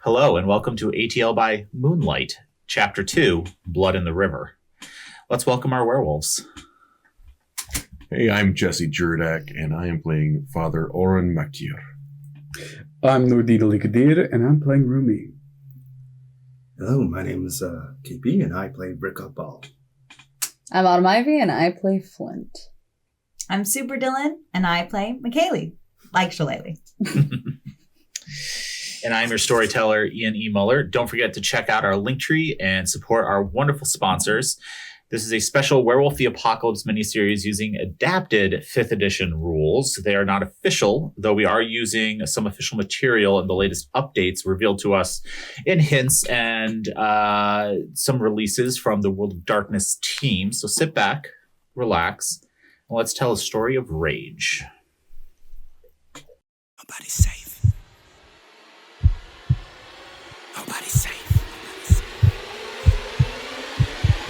Hello, and welcome to ATL by Moonlight, Chapter 2, Blood in the River. Let's welcome our werewolves. Hey, I'm Jesse Jerdak, and I am playing Father Odhrán Kadir. I'm Noordin the Kadir, and I'm playing Rumi. Hello, my name is KP, and I play Vrika Bal. I'm Autumn Ivy, and I play Flynt. I'm Super Dillin, and I play Michelagh, like Shillelagh. And I'm your storyteller, Ian E. Muller. Don't forget to check out our Linktree and support our wonderful sponsors. This is a special Werewolf the Apocalypse miniseries using adapted 5th edition rules. They are not official, though we are using some official material and the latest updates revealed to us in hints and some releases from the World of Darkness team. So sit back, relax, and let's tell a story of rage. Nobody's safe. Nobody's safe.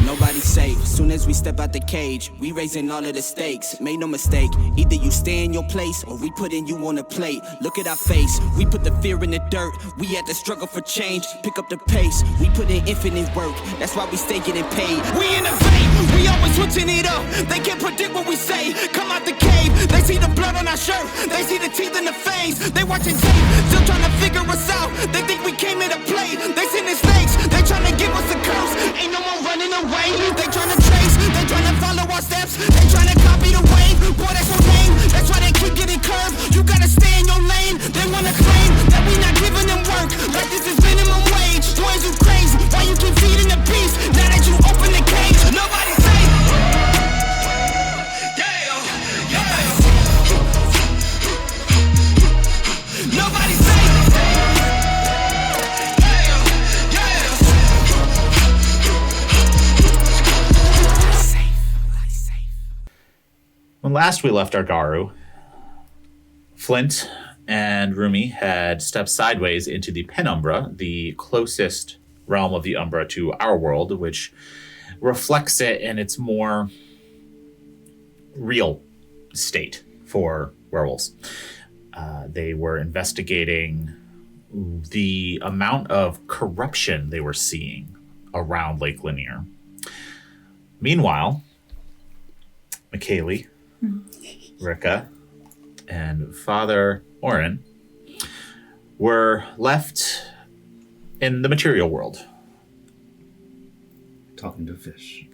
Nobody's safe. Soon as we step out the cage, we raising all of the stakes. Make no mistake, either you stay in your place or we putting you on a plate. Look at our face, we put the fear in the dirt. We had to struggle for change, pick up the pace. We put in infinite work, that's why we stay getting paid. We innovate, we always switching it up. They can't predict what we say. Come out the cave, they see the blood on our shirt. They see the teeth in the fangs. They watching tape, still trying to figure us out. They think we came here to play. They sending snakes, they trying to give us a curse. Ain't no more running away. They tryna trace, they tryna follow our steps. They tryna copy the wave. Boy, that's so lame. That's why they keep getting curved. You gotta stay in your lane. They wanna claim that we not giving them work. Like this is minimum wage. Boys, you crazy. Why you keep feeding the beast? Now that you open the cage, nobody's safe. Nobody's safe. When last we left our Garou, Flynt and Rumi had stepped sideways into the penumbra, the closest realm of the Umbra to our world, which reflects it in its more real state for werewolves. They were investigating the amount of corruption they were seeing around Lake Lanier. Meanwhile, Michelagh, Vrika, and Father Odhrán were left in the material world. Talking to fish.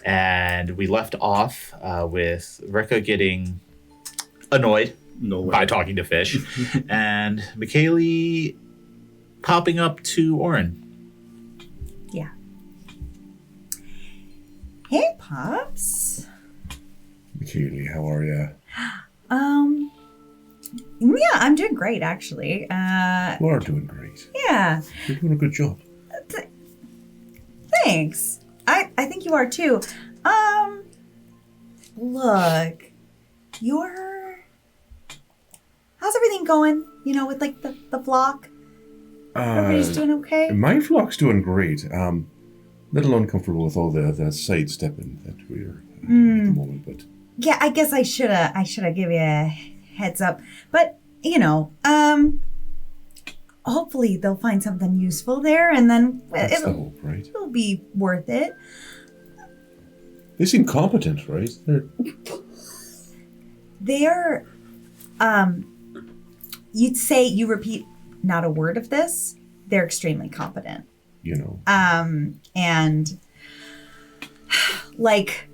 And we left off with Vrika getting annoyed by talking to fish, and Michelagh popping up to Odhrán. Yeah. Hey, Pops. Michelagh, how are ya? Yeah, I'm doing great, actually. You are doing great. Yeah. You're doing a good job. Thanks. I think you are, too. Look, how's everything going? You know, with, like, the flock? Everybody's doing okay? My flock's doing great. Little uncomfortable with all the sidestepping that we're doing at the moment, but yeah, I guess I shoulda give you a heads up. But you know, hopefully they'll find something useful there, and then that's the hope, right? It'll be worth it. They seem competent, right? They're you'd say you repeat not a word of this. They're extremely competent. You know. And like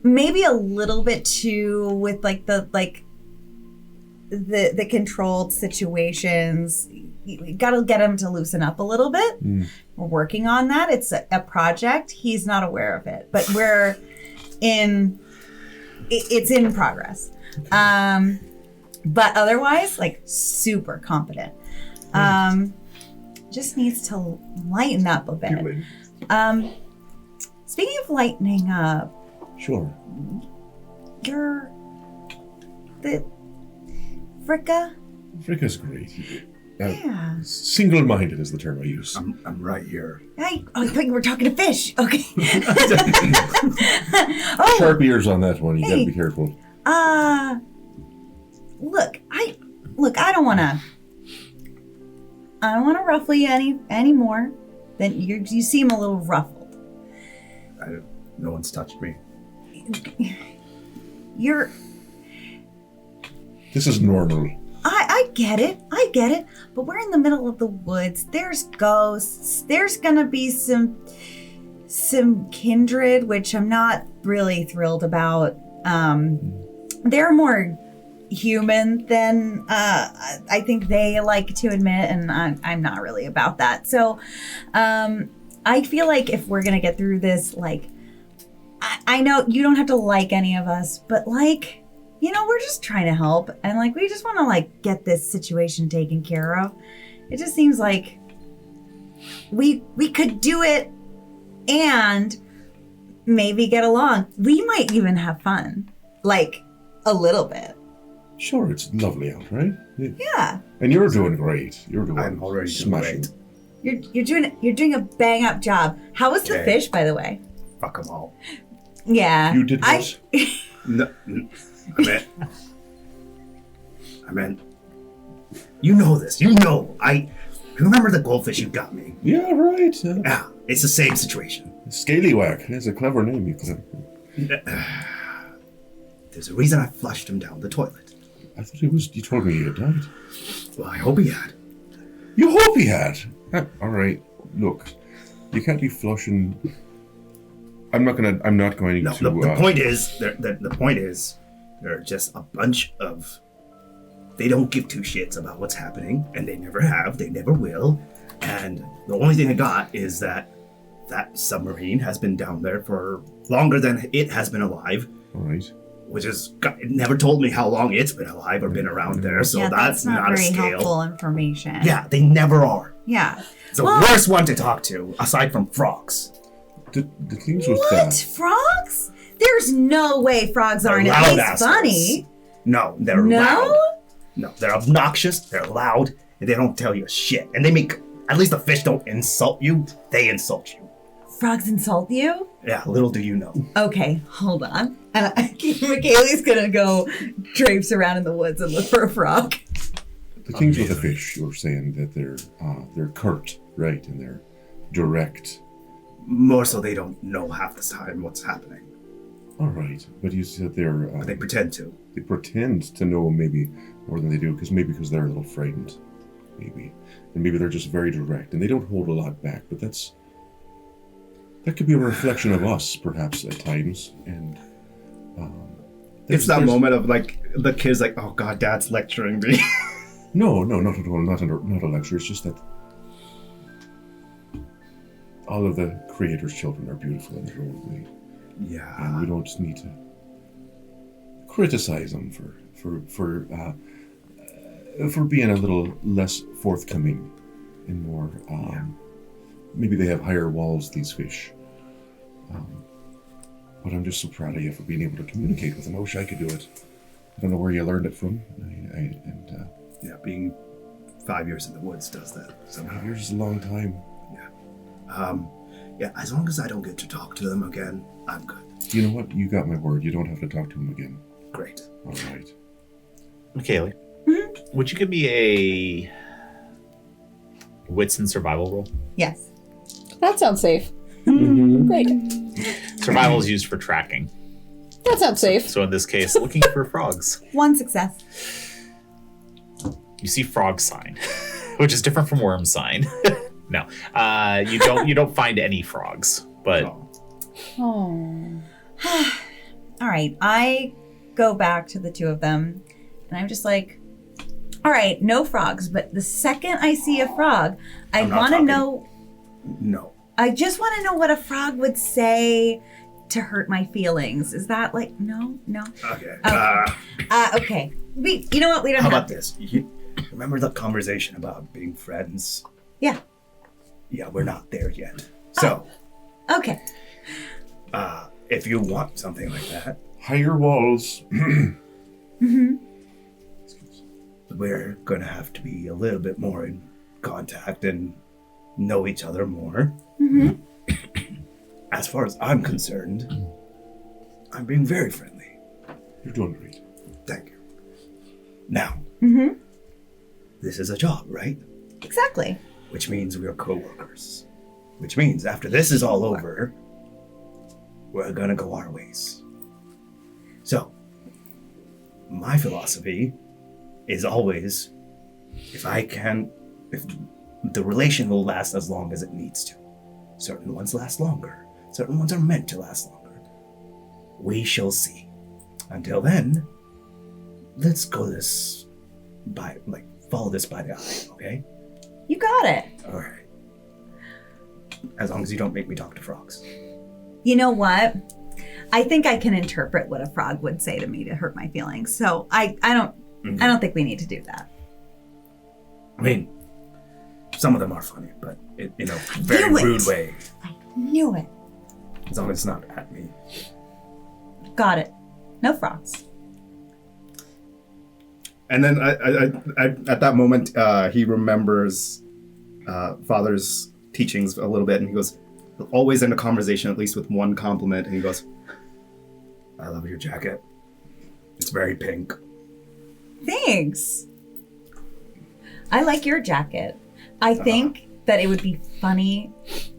maybe a little bit too with like the controlled situations. You gotta get him to loosen up a little bit. We're working on that. It's a project. He's not aware of it, but it's in progress. But otherwise, like super competent. Just needs to lighten up a bit. Speaking of lightening up, sure. Vrika's great. Yeah. Single-minded is the term I use. I'm right here. I thought you were talking to fish. Okay. Sharp ears on that one. You gotta be careful. Look, I don't want to I don't want to ruffle you any more. Then you seem a little ruffled. No one's touched me. This is normal. I get it. But we're in the middle of the woods. There's ghosts. There's gonna be some kindred, which I'm not really thrilled about. They're more human than I think they like to admit, and I'm not really about that. So I feel like if we're gonna get through this, like, I know you don't have to like any of us, but like, you know, we're just trying to help, and like, we just want to like get this situation taken care of. It just seems like we could do it and maybe get along. We might even have fun, like a little bit. Sure, it's lovely out, right? Yeah. And you're doing great. I'm already smashing. doing great. You're doing a bang up job. How was the Okay. fish, by the way? Fuck them all. Yeah. You did what? No, I meant, you know this. You know, you remember the goldfish you got me? Yeah, right. Yeah, it's the same situation. Scallywag. That's a clever name. You could have. There's a reason I flushed him down the toilet. I thought you told me he had died. Well, I hope he had. You hope he had. All right. Look, you can't be flushing. I'm not going No, to. the point is, the point is, they're just a bunch of. They don't give two shits about what's happening, and they never have. They never will. And the only thing I got is that submarine has been down there for longer than it has been alive. All right. Which is, it never told me how long it's been alive or been around there, so yeah, that's not a very scale. helpful information. Yeah, they never are. Yeah. It's the worst one to talk to, aside from frogs. The things with What? Frogs? There's no way frogs aren't at least assholes. funny. No, they're No? loud. No, they're obnoxious, they're loud, and they don't tell you shit. And they make, at least the fish don't insult you, they insult you. Frogs insult you? Yeah, little do you know. Okay, hold on. And Michaela's gonna go traipse around in the woods and look for a frog. The things with the fish, you were saying that they're curt, right, and they're direct. More so they don't know half the time what's happening. All right, but you said But they pretend to. They pretend to know maybe more than they do, because they're a little frightened, maybe, and maybe they're just very direct and they don't hold a lot back. But that could be a reflection of us, perhaps at times. And it's that moment of like the kid's like, "Oh God, Dad's lecturing me." No, not at all. Not a lecture. It's just that all of the creator's children are beautiful in their own way. Yeah. And we don't need to criticize them for being a little less forthcoming and more. Maybe they have higher walls, these fish. But I'm just so proud of you for being able to communicate with them. I wish I could do it. I don't know where you learned it from. Yeah, being 5 years in the woods does that somehow. 5 years is a long time. Yeah, as long as I don't get to talk to them again, I'm good. You know what? You got my word. You don't have to talk to him again. Great. All right. Michaela, would you give me a wits and survival roll? Yes. That sounds safe. Mm-hmm. Great. Survival is used for tracking. That sounds safe. So in this case, looking for frogs. One success. You see frog sign, which is different from worm sign. No, you don't find any frogs, but Oh. All right, I go back to the two of them, and I'm just like, all right, no frogs, but the second I see a frog, I I'm not want to talking. know, No. I just want to know what a frog would say to hurt my feelings. Is that like, no? Okay. Okay. You know what? We don't How have about this? You remember the conversation about being friends? Yeah. Yeah, we're not there yet. So, Okay. if you want something like that, Higher walls. we're going to have to be a little bit more in contact and know each other more. As far as I'm concerned, I'm being very friendly. You're doing great. Thank you. Now, this is a job, right? Exactly. Which means we're co-workers. Which means after this is all over, we're gonna go our ways. So, my philosophy is always, if the relation will last as long as it needs to. Certain ones last longer. Certain ones are meant to last longer. We shall see. Until then, let's follow this by the eye, okay? You got it. All right. As long as you don't make me talk to frogs. You know what? I think I can interpret what a frog would say to me to hurt my feelings. So I don't think we need to do that. I mean, some of them are funny, but in a very rude way. I knew it. As long as it's not at me. Got it. No frogs. And then I at that moment, he remembers Father's teachings a little bit, and he goes, he'll always end a conversation at least with one compliment, and he goes, I love your jacket. It's very pink. Thanks. I like your jacket. I think that it would be funny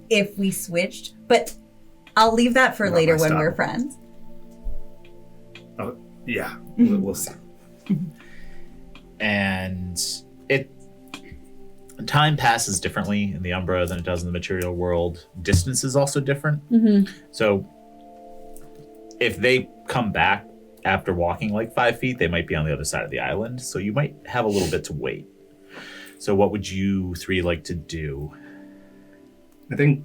if we switched, but I'll leave that for Not later my when style. we're friends. Oh, yeah. We'll see. And time passes differently in the Umbra than it does in the material world. Distance is also different. So if they come back after walking like 5 feet, they might be on the other side of the island. So you might have a little bit to wait. So what would you three like to do? I think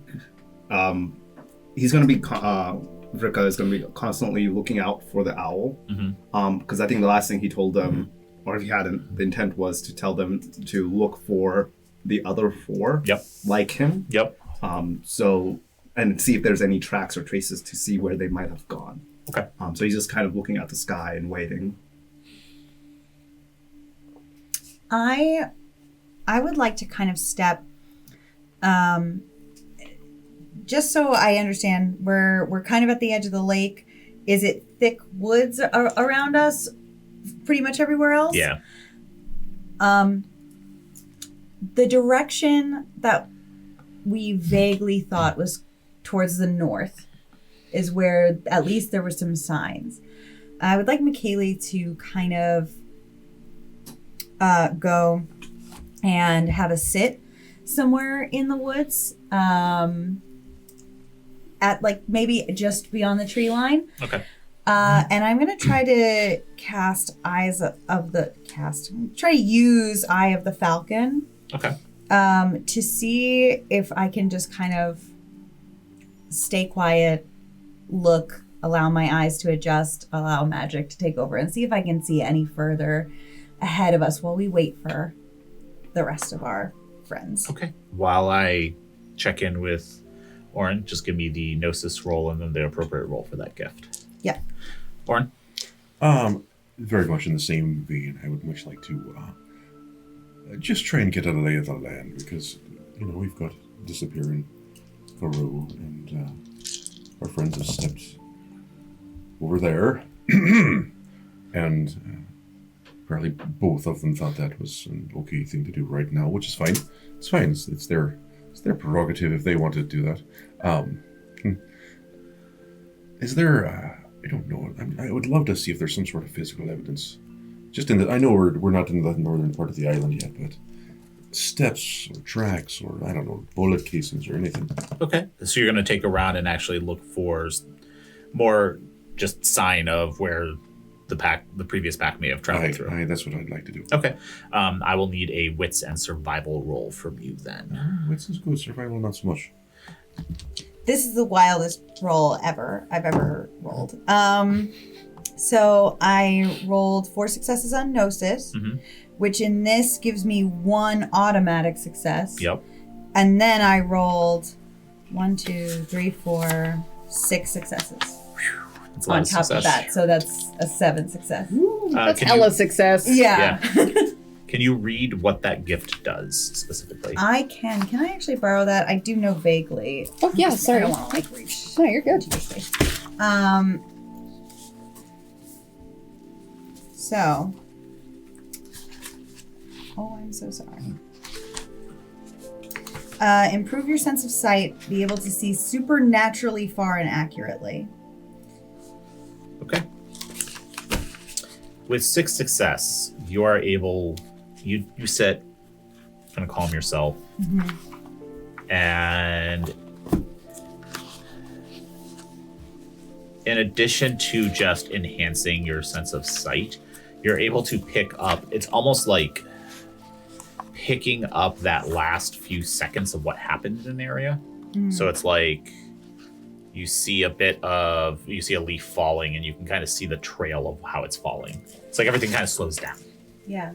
he's going to be, Vrika is going to be constantly looking out for the owl. Because I think the last thing he told them, or if he hadn't, the intent was to tell them to look for the other four, like him. So, and see if there's any tracks or traces to see where they might have gone. Okay. So he's just kind of looking at the sky and waiting. I would like to kind of step, just so I understand, we're kind of at the edge of the lake. Is it thick woods around us, pretty much everywhere else? Yeah. The direction that we vaguely thought was towards the north is where at least there were some signs. I would like Michelagh to kind of go and have a sit somewhere in the woods, at like maybe just beyond the tree line. Okay. And I'm gonna try to try to use Eye of the Falcon. Okay. To see if I can just kind of stay quiet, look, allow my eyes to adjust, allow magic to take over, and see if I can see any further ahead of us while we wait for the rest of our friends. Okay. While I check in with Odhrán, just give me the Gnosis roll and then the appropriate roll for that gift. Yeah. Odhrán? Very much in the same vein. I would much like to just try and get a lay of the land, because, we've got disappearing Garou, and our friends have stepped over there. And apparently both of them thought that was an okay thing to do right now, which is fine. It's fine. It's their prerogative if they want to do that. Is there... I don't know. I would love to see if there's some sort of physical evidence. Just I know we're not in the northern part of the island yet, but steps or tracks or, I don't know, bullet casings or anything. Okay. So you're going to take a round and actually look for more just sign of where the previous pack may have traveled through. That's what I'd like to do. Okay. I will need a wits and survival roll from you then. Wits is good. Survival, not so much. This is the wildest roll I've ever rolled. So I rolled 4 successes on Gnosis, which in this gives me 1 automatic success. Yep. And then I rolled 6 successes on top of that. So that's a 7 success. That's hella success. Yeah. Can you read what that gift does specifically? I can. Can I actually borrow that? I do know vaguely. Oh yeah, sorry. I don't want to reach. No, you're good. So. Oh, I'm so sorry. Improve your sense of sight. Be able to see supernaturally far and accurately. Okay. With 6 success, you are able. You sit. Gonna calm yourself. And in addition to just enhancing your sense of sight, you're able to pick up. It's almost like picking up that last few seconds of what happened in an area. So it's like you see a leaf falling and you can kind of see the trail of how it's falling. It's like everything kind of slows down. Yeah.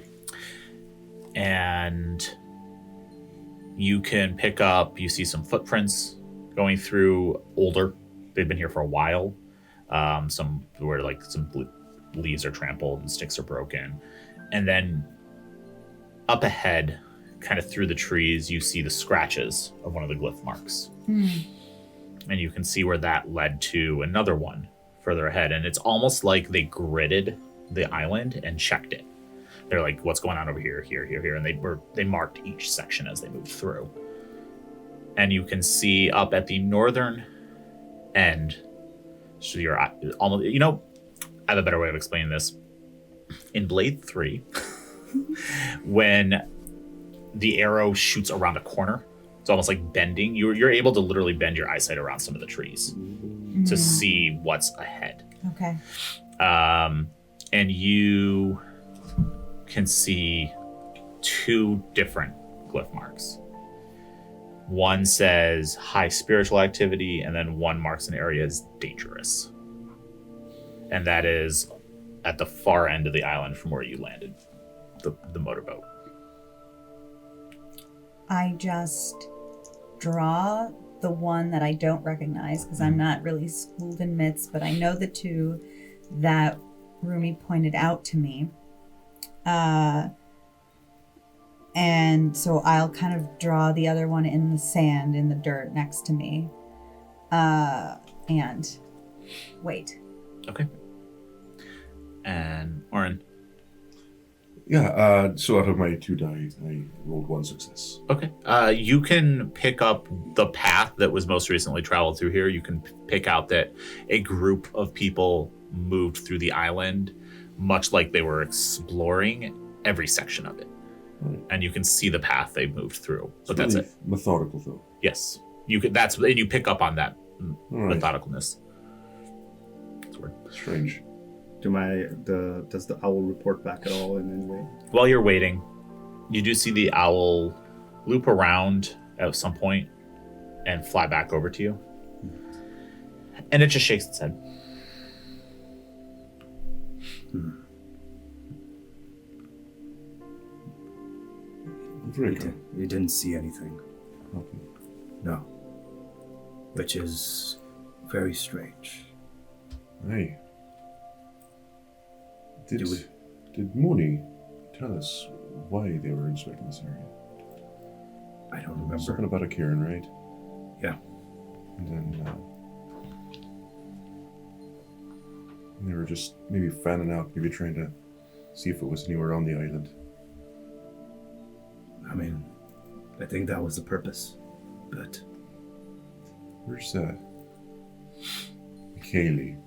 And you can pick up, you see some footprints going through older. They've been here for a while. Some where like some leaves are trampled and sticks are broken. And then up ahead, kind of through the trees, you see the scratches of one of the glyph marks. And you can see where that led to another one further ahead. And it's almost like they gridded the island and checked it. They're like, what's going on over here, here, here, here. And they marked each section as they moved through. And you can see up at the northern end, so you're almost, I have a better way of explaining this. In Blade 3, when the arrow shoots around a corner, it's almost like bending. You're able to literally bend your eyesight around some of the trees to see what's ahead. Okay. And you can see 2 different glyph marks. One says high spiritual activity, and then one marks an area as dangerous. And that is at the far end of the island from where you landed the motorboat. I just draw the one that I don't recognize because I'm not really schooled in myths, but I know the 2 that Rumi pointed out to me. And so I'll kind of draw the other one in the sand, in the dirt next to me. And wait. Okay. And Oren. Yeah, so out of my 2 die, I rolled 1 success. Okay. You can pick up the path that was most recently traveled through here. You can pick out that a group of people moved through the island, much like they were exploring every section of it. Right. And you can see the path they moved through. But It's that's really it. Methodical, though. Yes. You could. And you pick up on that Right. methodicalness. That's weird. Strange. Does the owl report back at all in any way? While you're waiting, you do see the owl loop around at some point and fly back over to you. And it just shakes its head. Vrika. You didn't see anything. Nothing. No. Which is very strange. Hey. Did Do Mooney tell us why they were inspecting this area? I don't remember. Something about a Cairn, right? Yeah. And then they were just maybe fanning out, maybe trying to see if it was anywhere on the island. I mean, I think that was the purpose. But Where's Michelagh?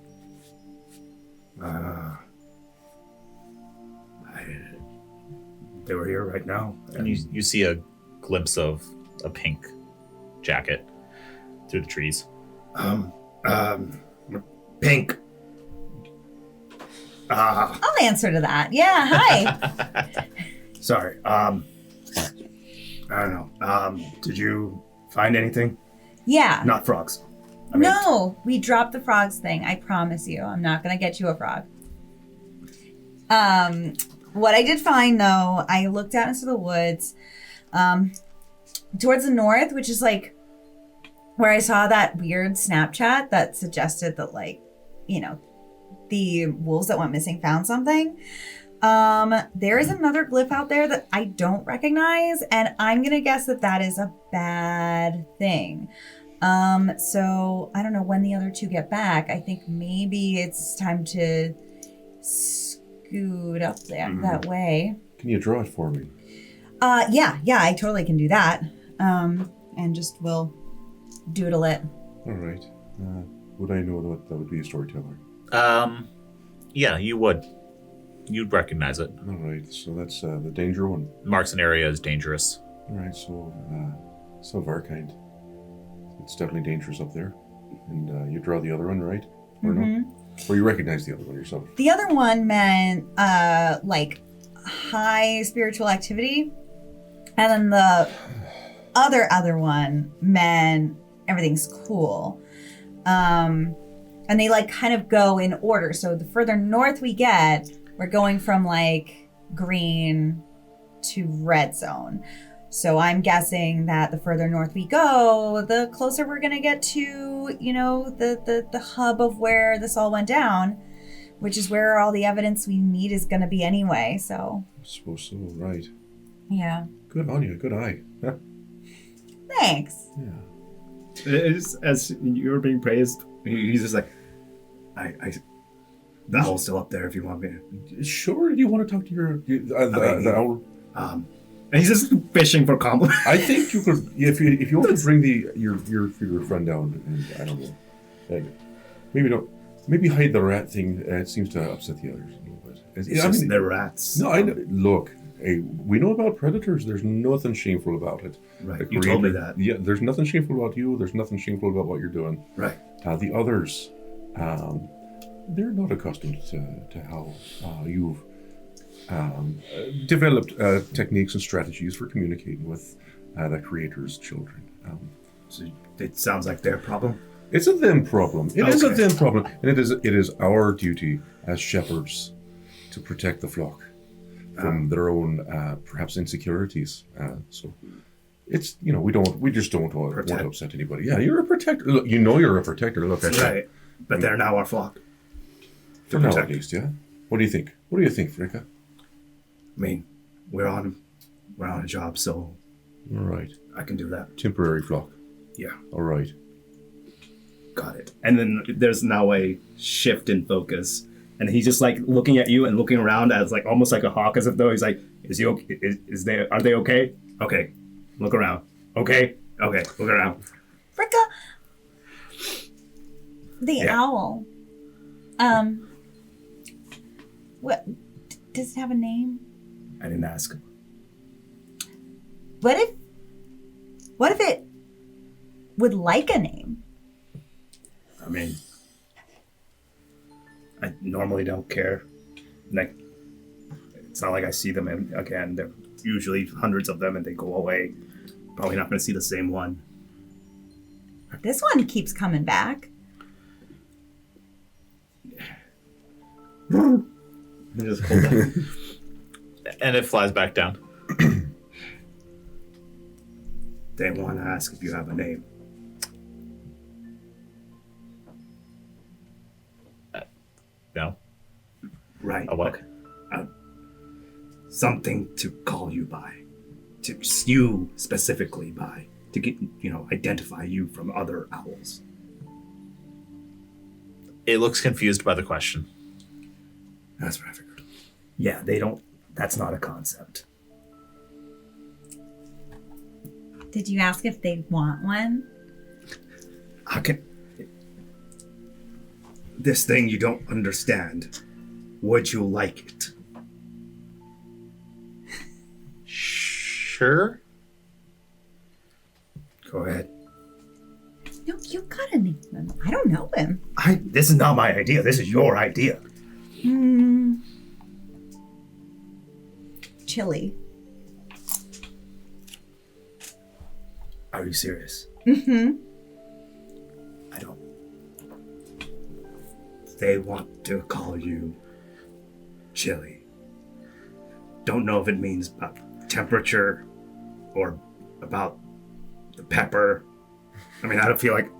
They were here right now. And you see a glimpse of a pink jacket through the trees. Pink. I'll answer to that. Yeah, hi. Sorry. I don't know. Did you find anything? Yeah. Not frogs. No, we dropped the frogs thing. I promise you. I'm not going to get you a frog. What I did find, though, I looked out into the woods towards the north, which is like where I saw that weird Snapchat that suggested that, like, you know, the wolves that went missing found something. There is another glyph out there that I don't recognize, and I'm going to guess that that is a bad thing. So I don't know when the other 2 get back. I think maybe it's time to scoot up there that way. Can you draw it for me? Yeah, I totally can do that. and just will doodle it. All right. Would I know that that would be a storyteller? Yeah, you would. You'd recognize it. All right. So that's the danger one. Marks an area as dangerous. All right. So of our kind. It's definitely dangerous up there. And you draw the other one, right? Or no? Or you recognize the other one yourself? The other one meant like high spiritual activity, and then the other one meant everything's cool. And they like kind of go in order. So the further north we get, we're going from like green to red zone. So I'm guessing that the further north we go, the closer we're going to get to, you know, the hub of where this all went down, which is where all the evidence we need is going to be anyway. So I suppose so, right. Yeah. Good on you. Good eye. Huh? Thanks. Yeah. It's, as you're being praised, he's just like, the owl's still up there if you want me to. Sure. Do you want to talk to the owl? And he's just fishing for compliments. I think you could, if you want to bring your friend down, and I don't know, maybe hide the rat thing. It seems to upset the others a little bit. It's just they're rats. No, I know. Look, hey, we know about predators. There's nothing shameful about it. Right. You told me that. Yeah, there's nothing shameful about you. There's nothing shameful about what you're doing. Right. The others, they're not accustomed to how you've developed techniques and strategies for communicating with the creator's children. So it sounds like their problem. It's a them problem. It is a them problem, and it is our duty as shepherds to protect the flock from their own perhaps insecurities. So it's we just don't want to upset anybody. Yeah, you're a protector. Look, you're a protector. Look, that's right. But they're now our flock. For now, at least, yeah. What do you think? What do you think, Vrika? I mean, we're on a job, so all right. I can do that. Temporary flock. Yeah. All right. Got it. And then there's now a shift in focus, and he's just like looking at you and looking around as like almost like a hawk, as if though he's like, "Is he okay? Are they okay? Okay, look around. Okay, look around." Vrika, the owl. What does it have a name? I didn't ask. What if it would like a name? I mean, I normally don't care. Like, it's not like I see them again. There are usually hundreds of them and they go away. Probably not going to see the same one. This one keeps coming back. Just hold on. And it flies back down. They want to ask if you have a name. No. Right. A what? Okay. Something to call you by. To you specifically by. To get, identify you from other owls. It looks confused by the question. That's what I figured. Yeah, they don't. That's not a concept. Did you ask if they want one? How can... This thing you don't understand. Would you like it? Sure. Go ahead. No, you gotta name him. I don't know him. This is not my idea. This is your idea. Chili. Are you serious? Mm-hmm. I don't. They want to call you chili. Don't know if it means about temperature or about the pepper. I mean, I don't feel like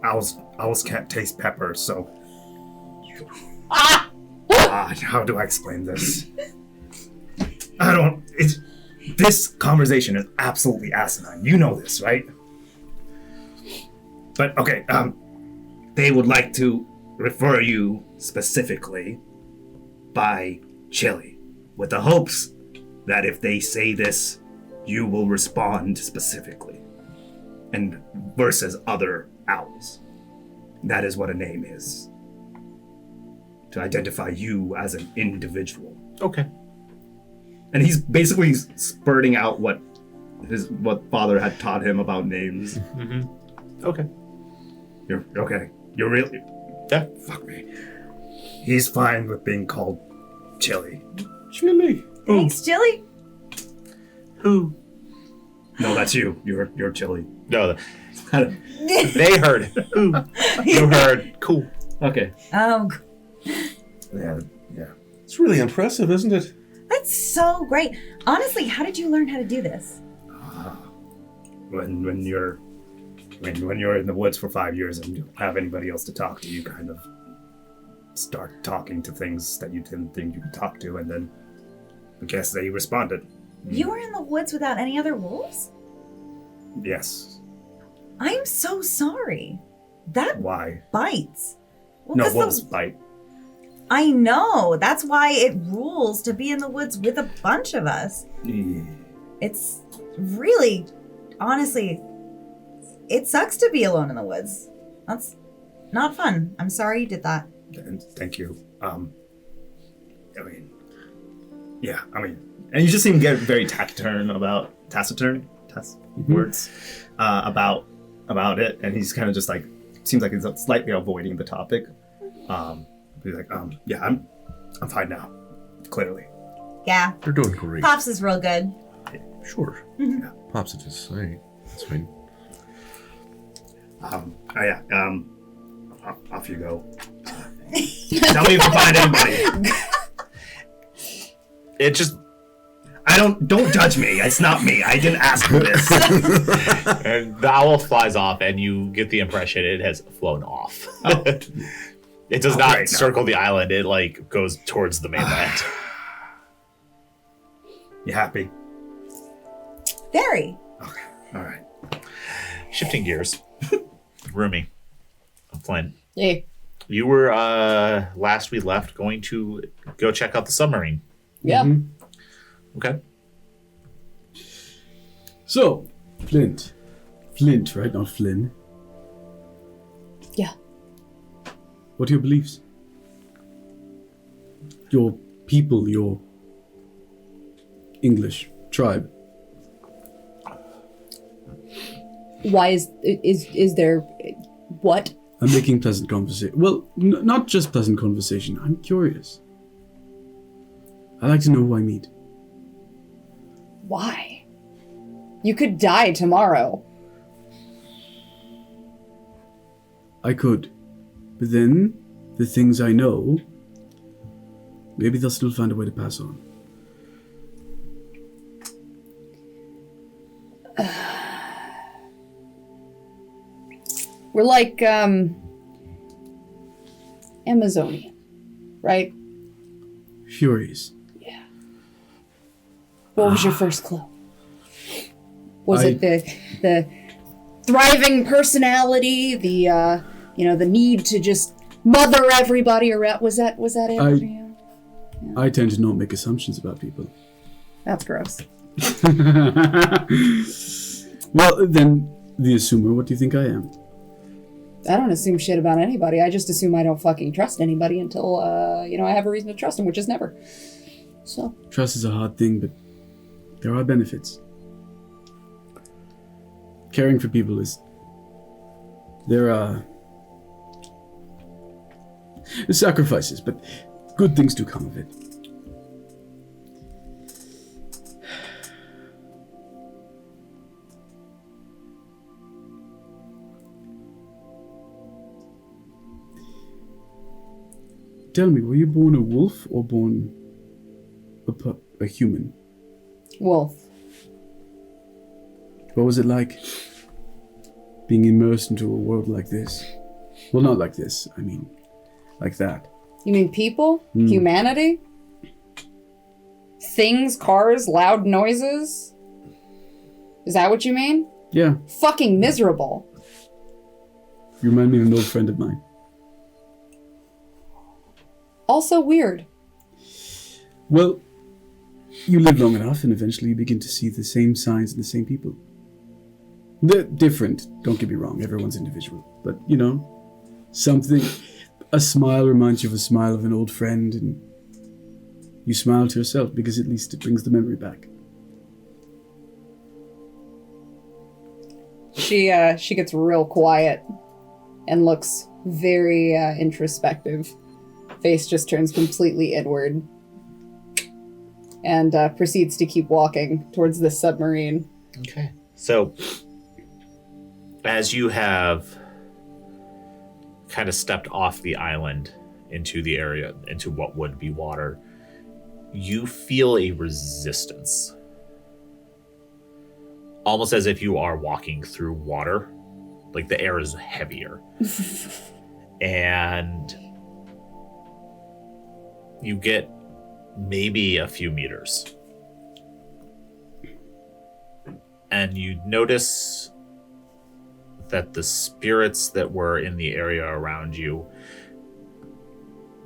owls can't taste pepper, so. How do I explain this? This conversation is absolutely asinine. You know this, right? But okay, they would like to refer you specifically by chili, with the hopes that if they say this, you will respond specifically. and versus other owls. That is what a name is. To identify you as an individual. Okay. And he's basically spurting out what father had taught him about names. Mm-hmm. Okay. You're okay. You're really... Yeah. Fuck me. He's fine with being called Chili. Chili. Thanks, Chili. Who? No, that's you. You're Chili. No, they heard. Who? You heard. Cool. Okay. Oh, Yeah. It's really impressive, isn't it? that's so great. Honestly, how did you learn how to do this? When you're in the woods for 5 years and you don't have anybody else to talk to, you kind of start talking to things that you didn't think you could talk to, and then I guess they responded. You were in the woods without any other wolves? Yes. I'm so sorry. That Why? bites. Well, No, 'cause wolves bite. I know. That's why it rules to be in the woods with a bunch of us. It's really, honestly, it sucks to be alone in the woods. That's not fun. I'm sorry you did that. And thank you. And you just seem to get very taciturn words about it, and he's kind of just like, seems like he's slightly avoiding the topic. He's like, yeah, I'm fine now, clearly. Yeah. They're doing great. Pops is real good. Sure. Mhm. Yeah. Pops it just say. That's fine. Off you go. Tell me if you find anybody. It just... Don't judge me. It's not me. I didn't ask for this. And the owl flies off, and you get the impression it has flown off. Oh. It does not great, no. circle the island. It goes towards the mainland. You happy? Very. Okay. All right. Shifting gears. Rumi. Flynt. Hey. You were, last we left, going to go check out the submarine. Yeah. Mhm. Okay. So, Flynt, right? Not Flynn. Yeah. What are your beliefs? Your people, your English tribe. Why is there what? I'm making pleasant conversation. Well, not just pleasant conversation. I'm curious. I like to know who I meet. Why? You could die tomorrow. I could. But then, the things I know, maybe they'll still find a way to pass on. We're like Amazonian, right? Furies. Yeah. What was your first clue? Was it the thriving personality, the the need to just mother everybody around? Was that it for you? I tend to not make assumptions about people. That's gross. Well, then, the assumer, what do you think I am? I don't assume shit about anybody. I just assume I don't fucking trust anybody until I have a reason to trust them, which is never. So Trust is a hard thing, but there are benefits. Caring for people there are sacrifices, but good things do come of it. Tell me, were you born a wolf or born a human? wolf. What was it like being immersed into a world like this? Well, not like this. I mean, like that. You mean people? Humanity? Things, cars, loud noises? Is that what you mean? Yeah, Fucking miserable. you remind me of an old friend of mine. Also weird. Well, you live long enough and eventually you begin to see the same signs in the same people. They're different, don't get me wrong, everyone's individual. But, a smile reminds you of a smile of an old friend, and you smile to yourself because at least it brings the memory back. She gets real quiet and looks very introspective. Face just turns completely inward and proceeds to keep walking towards the submarine. Okay. So, as you have kind of stepped off the island into the area, into what would be water, you feel a resistance. Almost as if you are walking through water. Like the air is heavier. And you get maybe a few meters. And you notice that the spirits that were in the area around you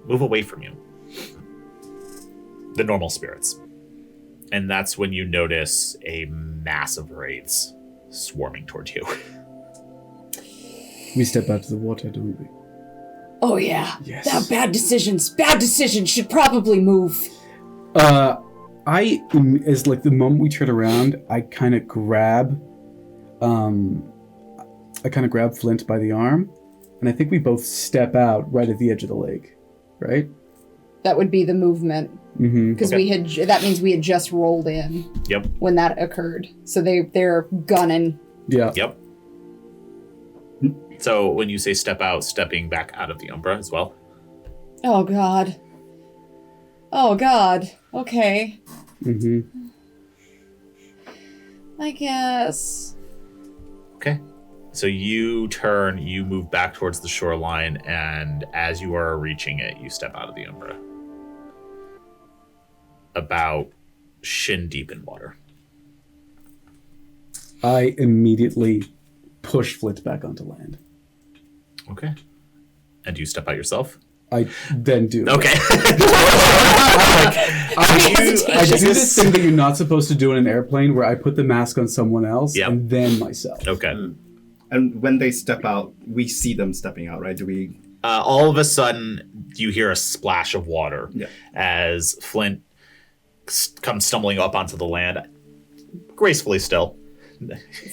move away from you. The normal spirits. And that's when you notice a mass of wraiths swarming towards you. We step out to the water, don't we? Oh yeah. Yes. That bad decisions should probably move. As like the moment we turn around, I kind of grab Flynt by the arm, and I think we both step out right at the edge of the lake, right? That would be the movement. Because Okay. that means we had just rolled in. Yep. When that occurred. So they're gunning. Yeah. Yep. So when you say step out, stepping back out of the Umbra as well? Oh god. Okay. I guess. Okay. So you turn, you move back towards the shoreline, and as you are reaching it, you step out of the Umbra. About shin deep in water. I immediately push Flynt back onto land. Okay. And do you step out yourself? I then do. Okay. I do this thing that you're not supposed to do in an airplane where I put the mask on someone else Yep. and then myself. Okay. And when they step out, we see them stepping out, right? Do we? All of a sudden, you hear a splash of water Yeah. as Flynt comes stumbling up onto the land, gracefully still.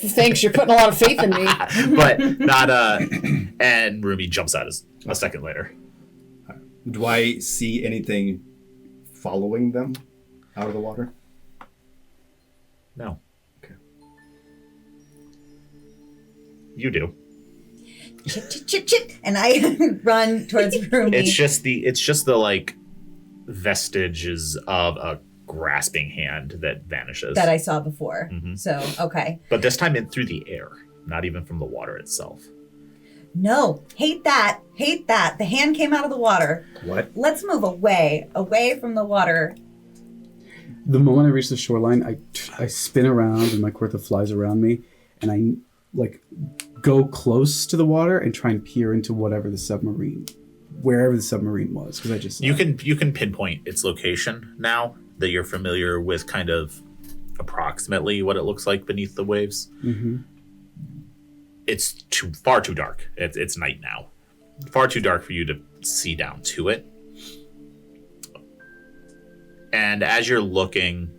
Thanks, you're putting a lot of faith in me. But not, and Rumi jumps out a second later. Do I see anything following them out of the water? No. Okay. You do. Chit, and I run towards Rumi. It's just the like vestiges of a grasping hand that vanishes. that I saw before. Mhm. So, okay. But this time in through the air, not even from the water itself. No, hate that. The hand came out of the water. What? Let's move away from the water. The moment I reach the shoreline, I spin around and my Kortha flies around me, and I like go close to the water and try and peer into wherever the submarine was, because I just saw You it. can pinpoint its location now that you're familiar with kind of approximately what it looks like beneath the waves. Mm-hmm. It's far too dark. It's night now. Far too dark for you to see down to it. And as you're looking,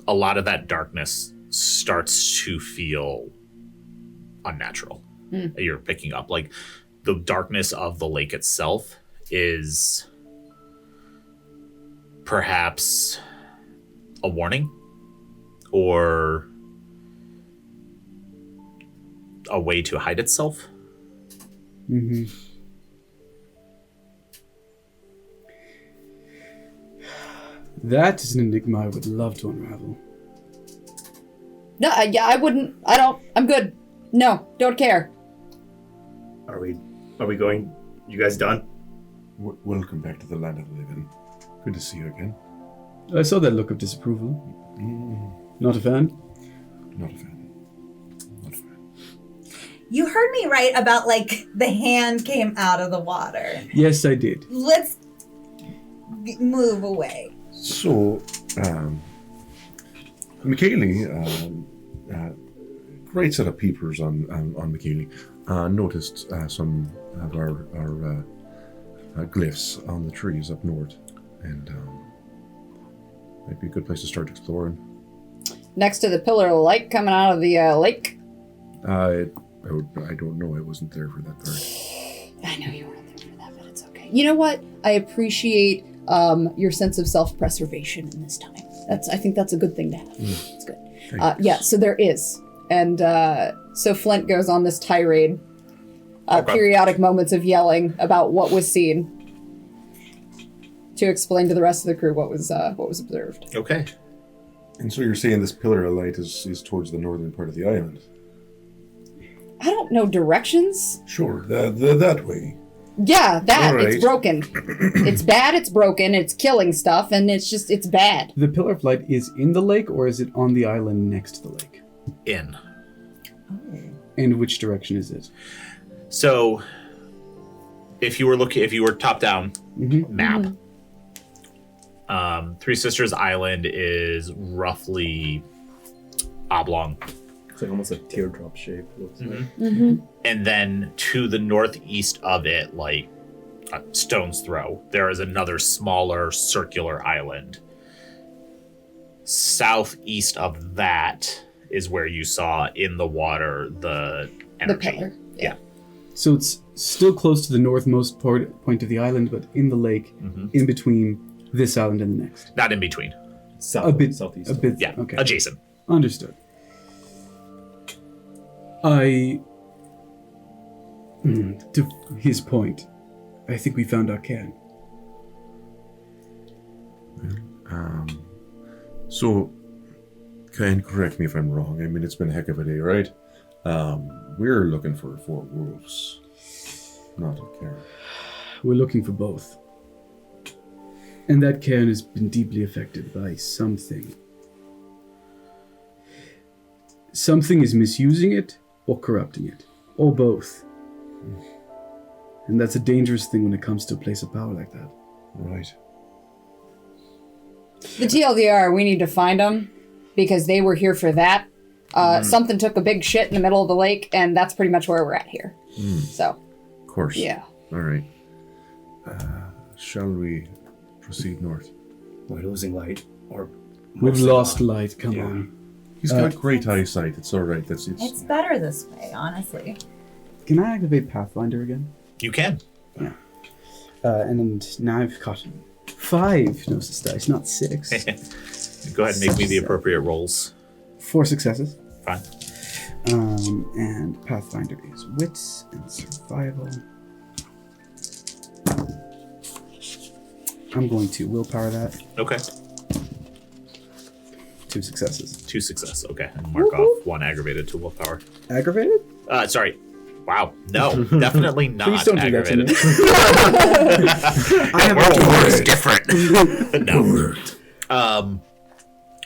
a lot of that darkness starts to feel unnatural. You're picking up like the darkness of the lake itself is perhaps a warning or a way to hide itself. Mm-hmm. That is an enigma I would love to unravel. No, I wouldn't. I'm good. No, don't care. Are we going? You guys done? Welcome back to the land of the living. Good to see you again. I saw that look of disapproval. Not a fan? Not a fan. Not a fan. You heard me right about like the hand came out of the water. Yes, I did. Let's move away. So, Michelagh, great set of peepers on Michelagh. Noticed some of our glyphs on the trees up north, and might be a good place to start exploring. Next to the pillar of light coming out of the lake. I don't know. I wasn't there for that part. I know you weren't there for that, but it's okay. You know what? I appreciate your sense of self-preservation in this time. I think that's a good thing to have. It's good. Yeah, so there is. And so Flynt goes on this tirade, periodic moments of yelling about what was seen to explain to the rest of the crew what was observed. Okay. And so you're saying this pillar of light is towards the northern part of the island? I don't know directions. Sure, that way. Yeah, that. All right. It's broken. It's bad, it's broken, it's killing stuff, and it's bad. The pillar of light is in the lake, or is it on the island next to the lake? In. And which direction is it? So, if you were top down map, Three Sisters Island is roughly oblong. It's like almost a teardrop shape. Looks like. And then to the northeast of it, like a stone's throw, there is another smaller circular island. Southeast of that is where you saw in the water the energy. The pillar. Yeah. So it's still close to the northmost point of the island, but in the lake, in between this island and the next. Not in between. Southeast. A bit. Yeah. Okay. Adjacent. Understood. To his point, I think we found our Cairn. So, Cairn, correct me if I'm wrong. I mean, it's been a heck of a day, right? We're looking for 4 wolves, not a Cairn. We're looking for both. And that Cairn has been deeply affected by something. Something is misusing it or corrupting it, or both. And that's a dangerous thing when it comes to a place of power like that. Right. The TLDR, we need to find them because they were here for that. Something took a big shit in the middle of the lake, and that's pretty much where we're at here. So, Of course. yeah. All right. Shall we proceed north? We're losing light, or We've mostly lost not. light, come Yeah. on. He's got great eyesight. It's all right. It's better this way, honestly. Can I activate Pathfinder again? You can. And now I've got 5 Gnosis dice, not 6. Go ahead and make me the appropriate rolls. 4 successes. Fine. And Pathfinder is Wits and Survival. I'm going to willpower that. Okay. 2 successes. 2 success. Okay. And mark off 1 aggravated to willpower. Aggravated? Sorry. Wow. No, definitely not Please don't aggravated. do that to me. I have Werewolf is different. No.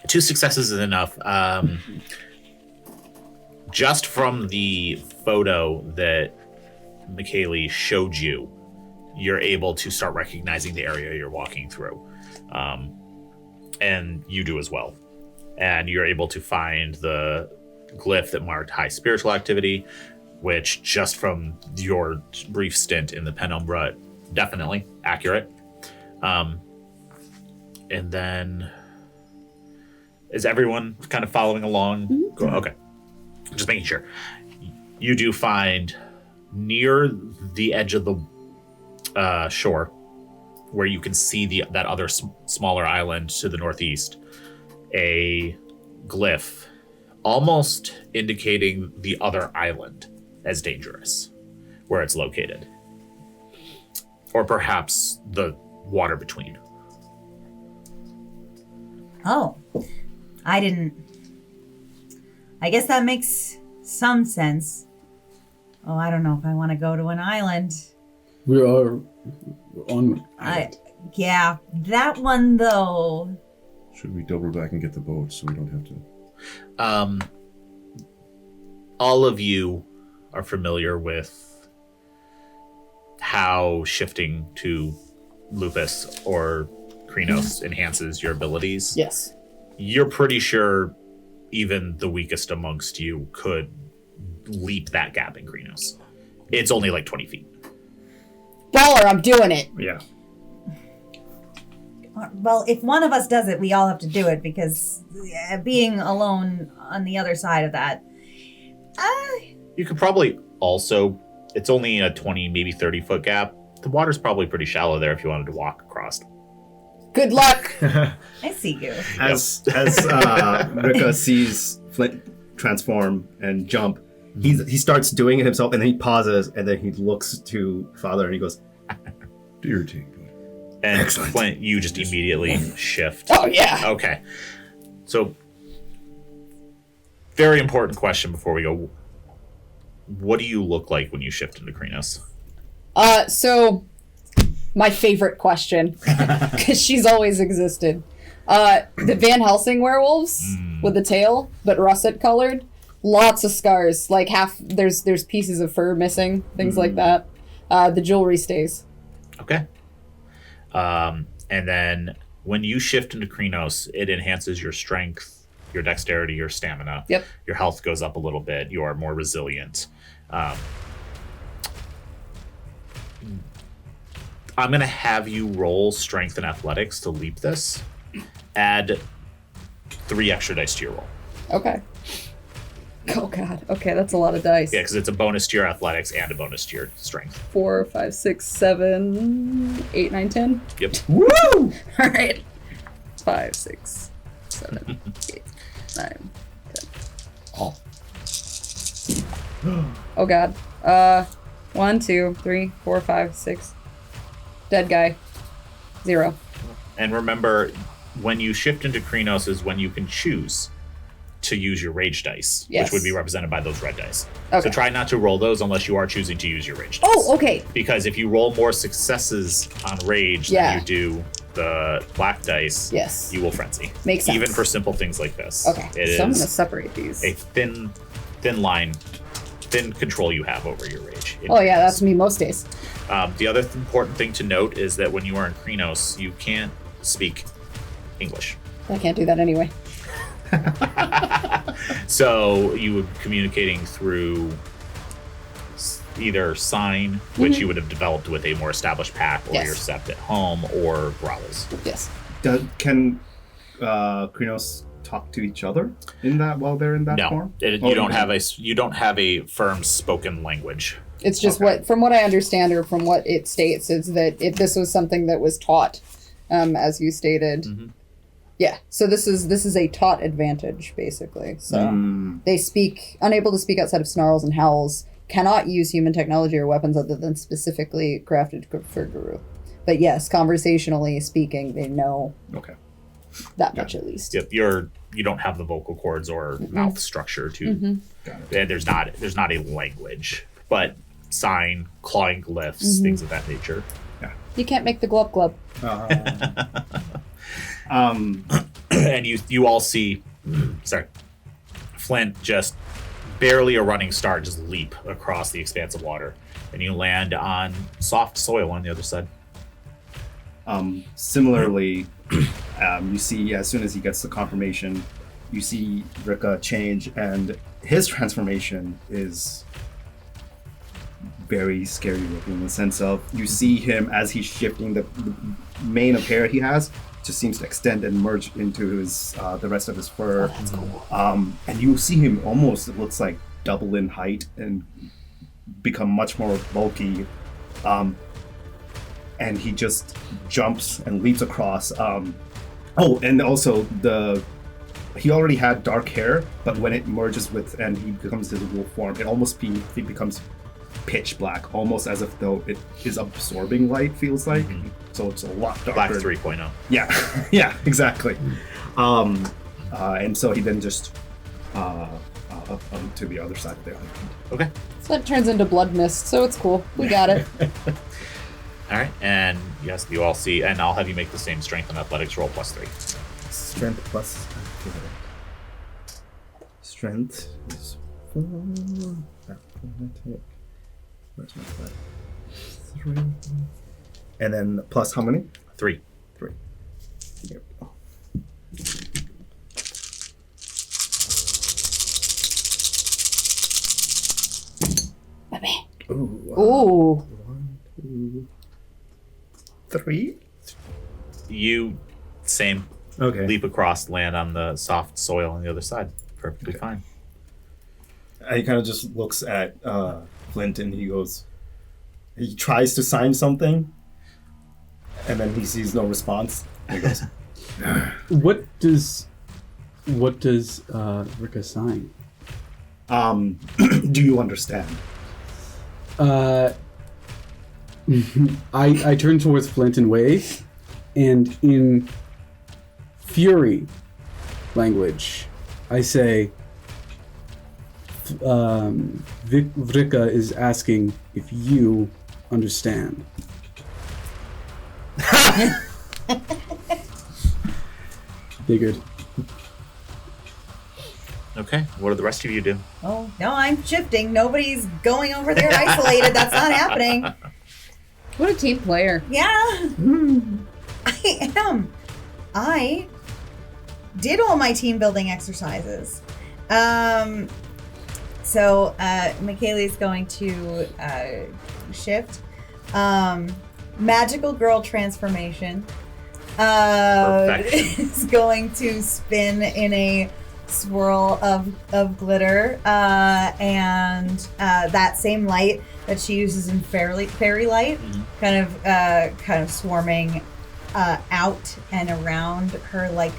2 successes is enough. Just from the photo that Michelagh showed you, you're able to start recognizing the area you're walking through. And you do as well. And you're able to find the glyph that marked high spiritual activity, which just from your brief stint in the Penumbra, definitely accurate. And then is everyone kind of following along? Okay. Just making sure. You do find near the edge of the shore, where you can see that other smaller island to the northeast, a glyph almost indicating the other island as dangerous, where it's located. Or perhaps the water between. Oh, I guess that makes some sense. Oh, I don't know if I want to go to an island. We are on island. Yeah, that one though. Should we double back and get the boat so we don't have to? All of you are familiar with how shifting to lupus or Krynos enhances your abilities. Yes. You're pretty sure even the weakest amongst you could leap that gap in Krenos. It's only like 20 feet. Baller, I'm doing it. Yeah. Well, if one of us does it, we all have to do it because being alone on the other side of that. You could probably also, it's only a 20, maybe 30 foot gap. The water's probably pretty shallow there if you wanted to walk across. Good luck. I see you. As Vrika sees Flynt transform and jump, he starts doing it himself, and then he pauses, and then he looks to Father, and he goes, Do your thing. And Excellent. Flynt, you just immediately shift. Oh, yeah. Okay. So, very important question before we go. What do you look like when you shift into Krenos? So, my favorite question, because she's always existed. The Van Helsing werewolves with the tail, but russet colored. Lots of scars, like there's pieces of fur missing, things like that. The jewelry stays. Okay. And then when you shift into Krenos, it enhances your strength, your dexterity, your stamina. Yep. Your health goes up a little bit. You are more resilient. I'm going to have you roll strength and athletics to leap this. Add 3 extra dice to your roll. Okay. Oh, God. Okay, that's a lot of dice. Yeah, because it's a bonus to your athletics and a bonus to your strength. 4, 5, 6, 7, 8, 9, 10. Yep. Woo! All right. 5, 6, 7, 8, 9, 10. Oh, God. 1, 2, 3, 4, 5, 6. Dead guy. 0. And remember, when you shift into Krenos is when you can choose to use your rage dice, Yes. which would be represented by those red dice. Okay. So try not to roll those unless you are choosing to use your rage dice. Oh, okay. Because if you roll more successes on rage Yeah. than you do the black dice, Yes. you will frenzy. Makes sense. Even for simple things like this. Okay. It So I'm going to is separate these. a thin line, thin control you have over your rage. in Oh, yeah, Krenos. that's me most days. The other important thing to note is that when you are in Krenos, you can't speak English. I can't do that anyway. So you would be communicating through either sign, which you would have developed with a more established pack, or Yes. your sept at home, or growls. Yes. Can Krenos talk to each other in that while they're in that No, form? you don't have a firm spoken language. It's just Okay. from what I understand, or from what it states, is that if this was something that was taught, as you stated. Yeah. So this is a taught advantage, basically. So they speak, unable to speak outside of snarls and howls, cannot use human technology or weapons other than specifically crafted for Garou. But yes, conversationally speaking, they know Okay. that much at least. Yep, you don't have the vocal cords or mouth structure to. And there's not a language, but sign, clawing glyphs, things of that nature. You can't make the glub glub. And you all see, sorry, Flynt just barely a running start, just leap across the expanse of water, and you land on soft soil on the other side. Similarly, you see as soon as he gets the confirmation, you see Vrika change, and his transformation is very scary looking in the sense of you see him as he's shifting the mane of hair he has just seems to extend and merge into his the rest of his fur. That's cool. And you see him almost, it looks like double in height and become much more bulky. And he just jumps and leaps across. And also he already had dark hair, but when it merges with and he becomes his wolf form, he becomes pitch black, almost as if though it is absorbing light, feels like. So it's a lot darker. Black 3.0. Yeah, yeah, exactly. And so he then just to the other side of the island. Okay. So it turns into blood mist, so it's cool. We got it. All right, and yes, you all see, and I'll have you make the same strength and athletics roll +3. Strength plus. Strength is 4. Where's my flat? 3. And then plus how many? 3. 3. Here we go. Ooh. 3. You, same. Okay. Leap across, land on the soft soil on the other side. Perfectly fine. He kind of just looks at Flynt and he tries to sign something, and then he sees no response. And he goes, What does Vrika sign? do you understand? I turn towards Flynt and wave, and in Fury language, I say, Vrika is asking if you understand. Figured. Okay, what do the rest of you do? Oh, no, I'm shifting. Nobody's going over there isolated. That's not happening. What a team player. Yeah. I am. I did all my team building exercises. So Michaela's going to shift. Magical Girl Transformation. Is going to spin in a swirl of glitter, and that same light that she uses in fairy light, kind of swarming out and around her, like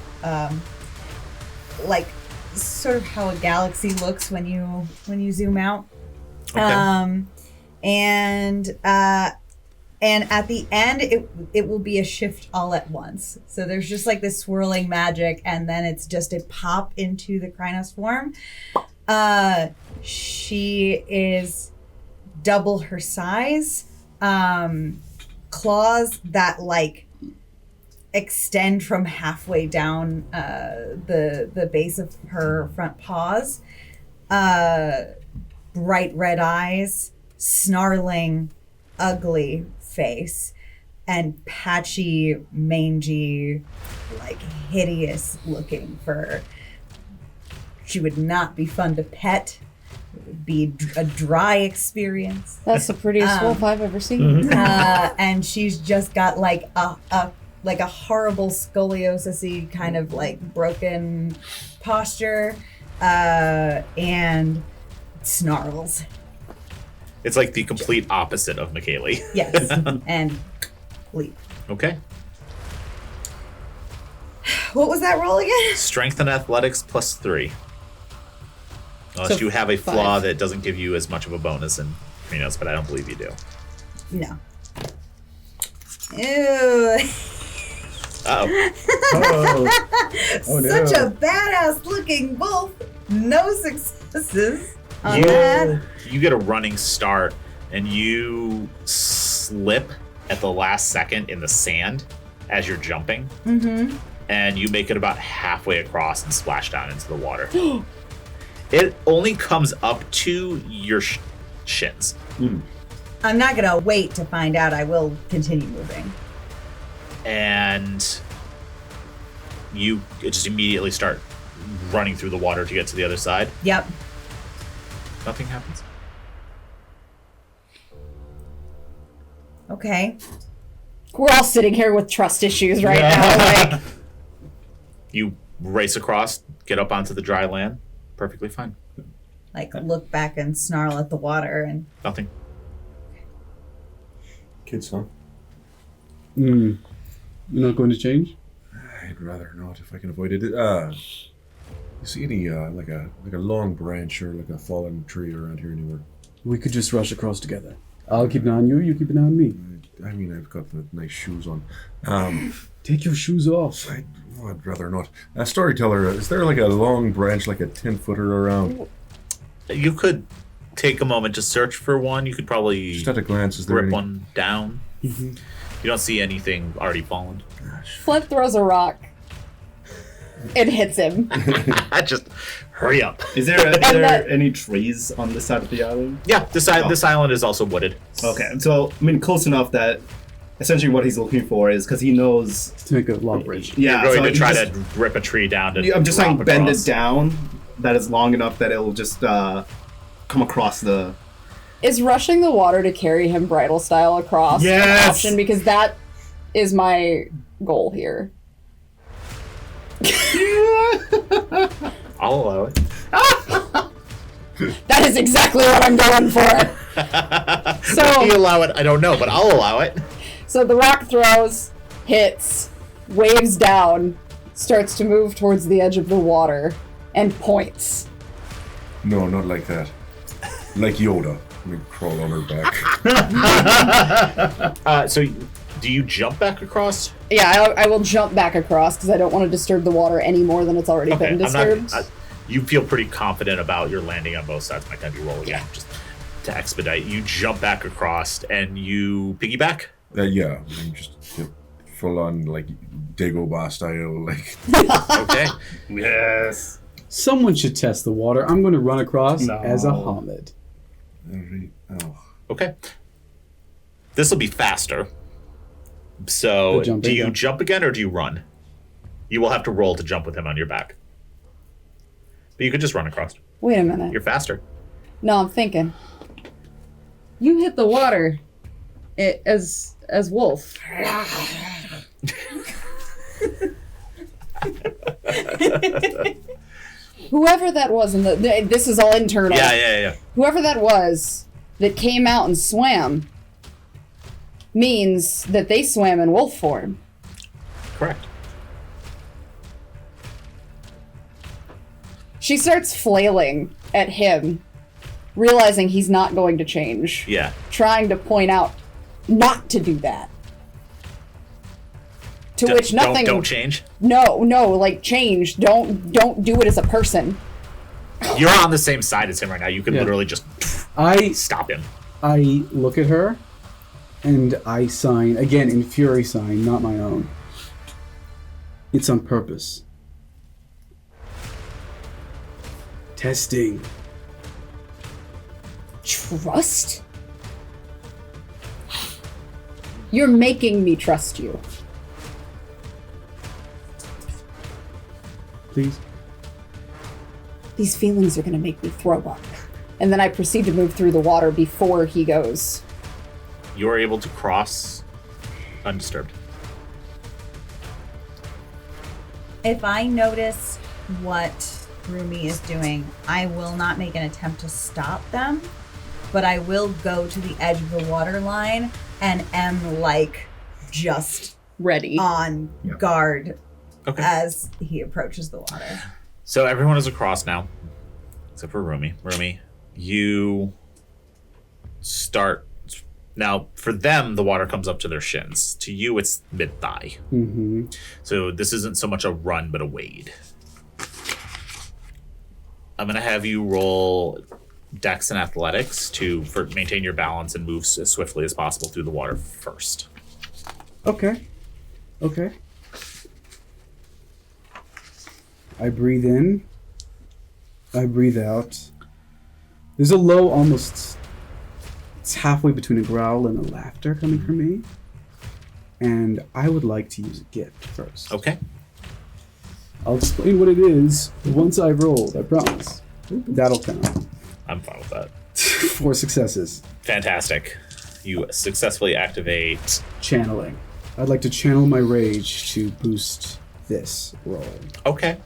sort of how a galaxy looks when you zoom out. Okay. And at the end, it will be a shift all at once. So there's just like this swirling magic, and then it's just a pop into the Krynos form. She is double her size. Claws that like extend from halfway down the base of her front paws. Bright red eyes, snarling, ugly face, and patchy, mangy, like hideous looking fur. She would not be fun to pet. It would be a dry experience. That's the prettiest wolf I've ever seen. And she's just got like a horrible scoliosis-y kind of like broken posture, and snarls. It's like the complete opposite of Michelagh. Yes, and leap. Okay. What was that roll again? Strength and athletics +3. Unless So you have a flaw 5. that doesn't give you as much of a bonus in Krynos, but I don't believe you do. No. Ew. Uh-oh. Oh no. Such a badass looking wolf. No successes on that. You get a running start, and you slip at the last second in the sand as you're jumping. Mm-hmm. And you make it about halfway across and splash down into the water. It only comes up to your shins. I'm not gonna wait to find out. I will continue moving. And you just immediately start running through the water to get to the other side. Yep. Nothing happens. Okay. We're all sitting here with trust issues right now. Like, You race across, get up onto the dry land. Perfectly fine. Like look back and snarl at the water and Nothing. Kids, huh? You're not going to change? I'd rather not if I can avoid it. You see any like a long branch or like a fallen tree around here anywhere? We could just rush across together. I'll keep an eye on you, you keep an eye on me. I mean, I've got the nice shoes on. Take your shoes off. I'd rather not. Storyteller, is there like a long branch, like a 10-footer around? You could take a moment to search for one. You could probably Just at a glance, is there rip any? one down. You don't see anything already fallen. Flint throws a rock. It hits him. Just hurry up. Is there any trees on this side of the island? Yeah, this island is also wooded. Okay, so I mean close enough that essentially what he's looking for is because he knows. To make a log bridge. Yeah, You're going so to he try just- to rip a tree down to I'm just drop saying, bend across. it down that is long enough that it'll just come across the Is rushing the water to carry him bridal style across an option? Because that is my goal here. I'll allow it. That is exactly what I'm going for. If you allow it, I don't know, but I'll allow it. So the rock throws, hits, waves down, starts to move towards the edge of the water, and points. No, not like that. Like Yoda. Let me crawl on her back. So do you jump back across? Yeah, I will jump back across because I don't want to disturb the water any more than it's already been disturbed. You feel pretty confident about your landing on both sides. Might have you roll again, just to expedite. You jump back across and you piggyback. Yeah, I'm just full on like Dagobah style, like. Okay. Yes. Someone should test the water. I'm going to run across as a Hamid. Okay. This will be faster. So, do you jump again or do you run? You will have to roll to jump with him on your back. But you could just run across. Wait a minute. You're faster. No, I'm thinking. You hit the water as Wolf. Whoever that was, this is all internal. Yeah. Whoever that was that came out and swam means that they swam in wolf form. Correct. She starts flailing at him, realizing he's not going to change. Yeah. Trying to point out not to do that. To which nothing. Don't change. No, like change. Don't do it as a person. You're on the same side as him right now. You can literally just stop him. I look at her, and I sign again in fury sign, not my own. It's on purpose. Testing. Trust? You're making me trust you. Please. These feelings are going to make me throw up. And then I proceed to move through the water before he goes. You're able to cross undisturbed. If I notice what Rumi is doing, I will not make an attempt to stop them, but I will go to the edge of the water line and am like just ready on guard as he approaches the water. So everyone is across now, except for Rumi. Rumi, you start. Now, for them, the water comes up to their shins. To you, it's mid-thigh. Mm-hmm. So this isn't so much a run, but a wade. I'm going to have you roll Dex and Athletics to maintain your balance and move as swiftly as possible through the water first. Okay. I breathe in. I breathe out. There's a low almost... It's halfway between a growl and a laughter coming from me. And I would like to use a gift first. Okay. I'll explain what it is once I've rolled, I promise. That'll count. I'm fine with that. 4 successes. Fantastic. You successfully activate... Channeling. I'd like to channel my rage to boost this roll. Okay.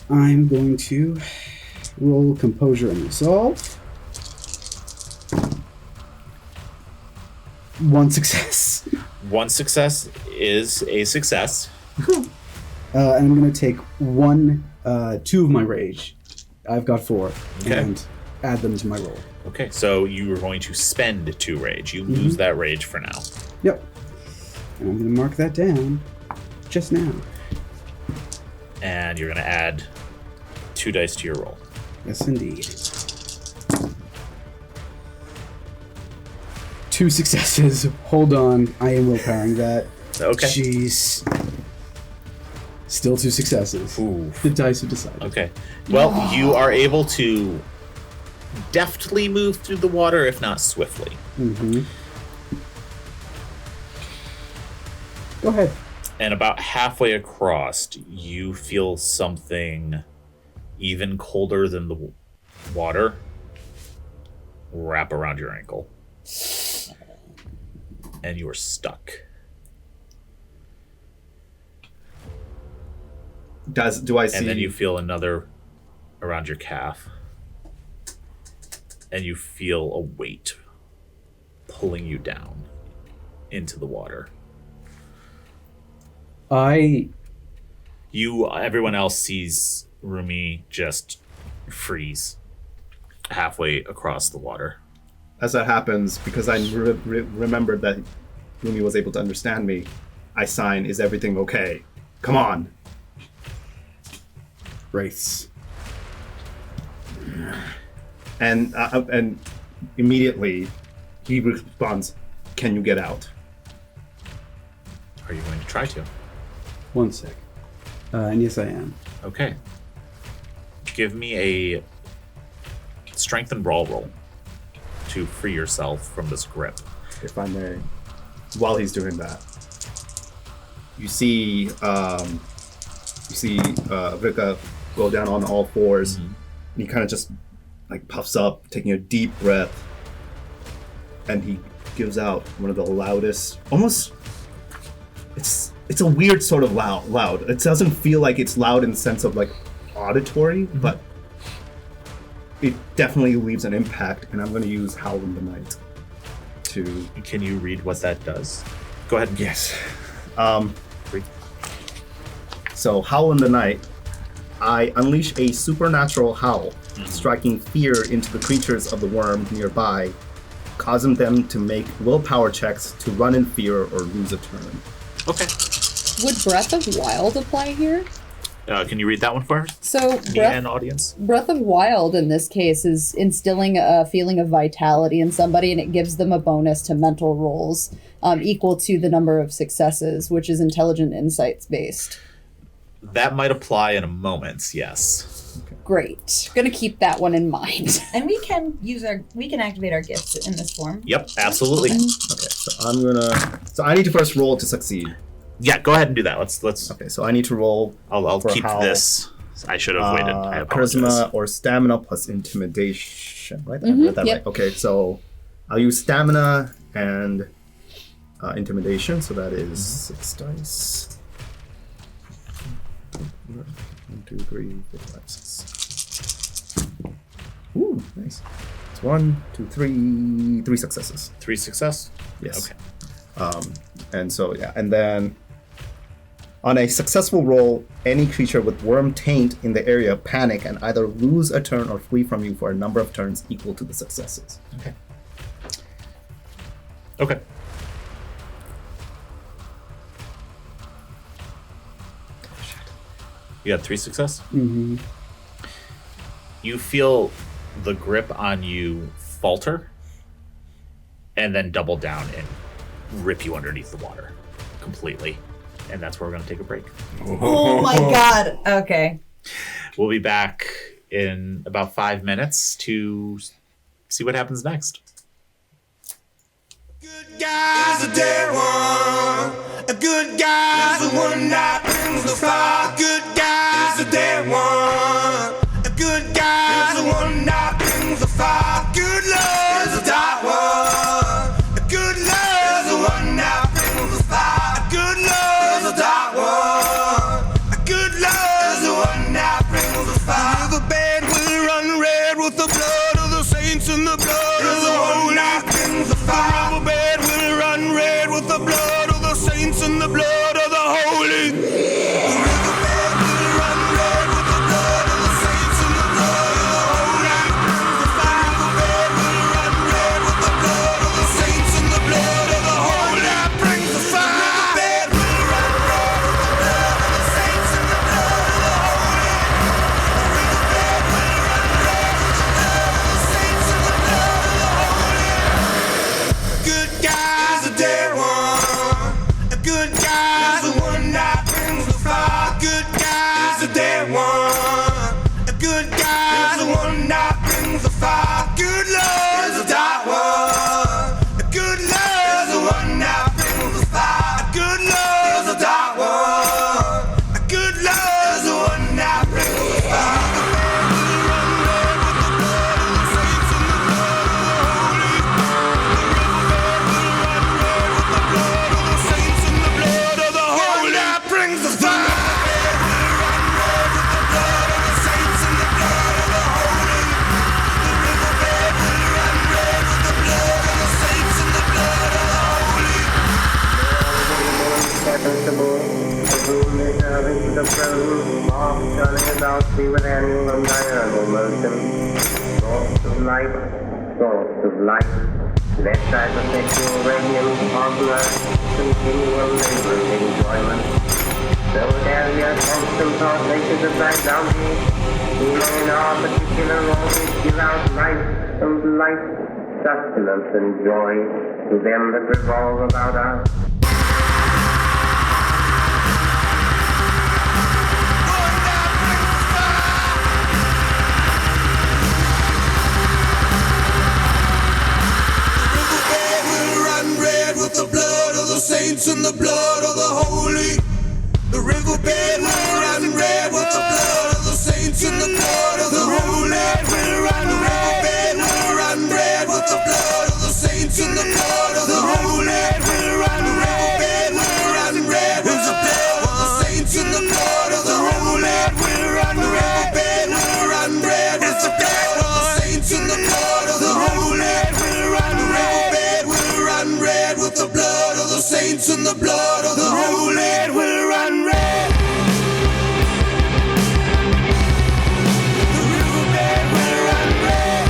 I'm going to roll Composure and Resolve. 1 success. 1 success is a success. And I'm going to take 2 of my rage. I've got 4. Okay. And add them to my roll. Okay, so you are going to spend 2 rage. You lose that rage for now. Yep. And I'm going to mark that down just now. And you're going to add 2 dice to your roll. Yes, indeed. 2 successes. Hold on. I am willpowering that. Okay. Jeez. Still 2 successes. Ooh. The dice have decided. Okay. Well, you are able to deftly move through the water, if not swiftly. Mm-hmm. Go ahead. And about halfway across, you feel something even colder than the water. wrap around your ankle. And you are stuck. Do I see? And then you feel another around your calf. And you feel a weight pulling you down into the water. Everyone else sees Rumi just freeze halfway across the water. As that happens, because I remembered that Rumi was able to understand me, I sign, "Is everything okay? Come on." Wraiths. And immediately he responds, "Can you get out?" Are you going to try to? 1 sec. And yes, I am. Okay. Give me a strength and brawl roll to free yourself from this grip. If I may. While he's doing that, you see Vrika go down on all fours. And he kind of just like puffs up, taking a deep breath, and he gives out one of the loudest, almost. It's a weird sort of loud. It doesn't feel like it's loud in the sense of like auditory, but it definitely leaves an impact. And I'm going to use Howl in the Night to. Can you read what that does? Go ahead. Yes. So Howl in the Night, I unleash a supernatural howl, striking fear into the creatures of the Wyrm nearby, causing them to make willpower checks to run in fear or lose a turn. Okay. Would Breath of Wyld apply here? Can you read that one for us? So And audience. Breath of Wyld in this case is instilling a feeling of vitality in somebody, and it gives them a bonus to mental rolls equal to the number of successes, which is intelligent insights based. That might apply in a moment, yes. Okay. Great. Gonna keep that one in mind. And we can activate our gifts in this form. Yep, absolutely. Okay, so I need to first roll to succeed. Yeah, go ahead and do that. Let's. Okay, so I need to roll. I'll for keep Howl. this. I should have waited. I apologize. Charisma or stamina plus intimidation, right? I read that yep. right. Okay, so I'll use stamina and intimidation. So that is 6 dice. 1, 2, 3, 4, 5, 6. Ooh, nice. It's 1, 2, 3, 3 successes. 3 success? Yes. Okay. And so, yeah. And then on a successful roll, any creature with Wyrm taint in the area panic and either lose a turn or flee from you for a number of turns equal to the successes. Okay. You got 3 success? Mm-hmm. You feel the grip on you falter and then double down and rip you underneath the water completely. And that's where we're going to take a break. Oh my god. Okay. We'll be back in about 5 minutes to see what happens next. Good guy's a dead one. A good guy's the one that brings the fire. Good guy's a dead one. A good guy's the one that brings the fire. Good love is a dark one. A good love is the one that brings the fire. A good love is a dark one. A good love is the one that brings the fire. The riverbed will run red with the blood of the saints and the blood of the holy. That brings the fire. The riverbed will run red with the blood of the saints and the blood of the holy. The riverbed will run red with the blood of the saints and the blood of the holy. motion, source of light, source of light. Let thy perpetual radiance on earth, continual labor and enjoyment. So there we are constant partakers of thy bounty, we may in our particular always give out life and light, sustenance and joy to them that revolve about us. With the blood of the saints and the blood of the holy, the riverbed will run red. With the blood of the saints and the blood of the holy, will run red. The riverbed will run red. With the blood of the saints and the blood of the holy, will run red. The riverbed will run red. With the blood of the saints and the blood of the holy, will run red. The riverbed will run red. With the blood of the saints and the blood of the holy, will run red. With the blood of the saints and the blood of the holy, will run red. The riverbed will run red.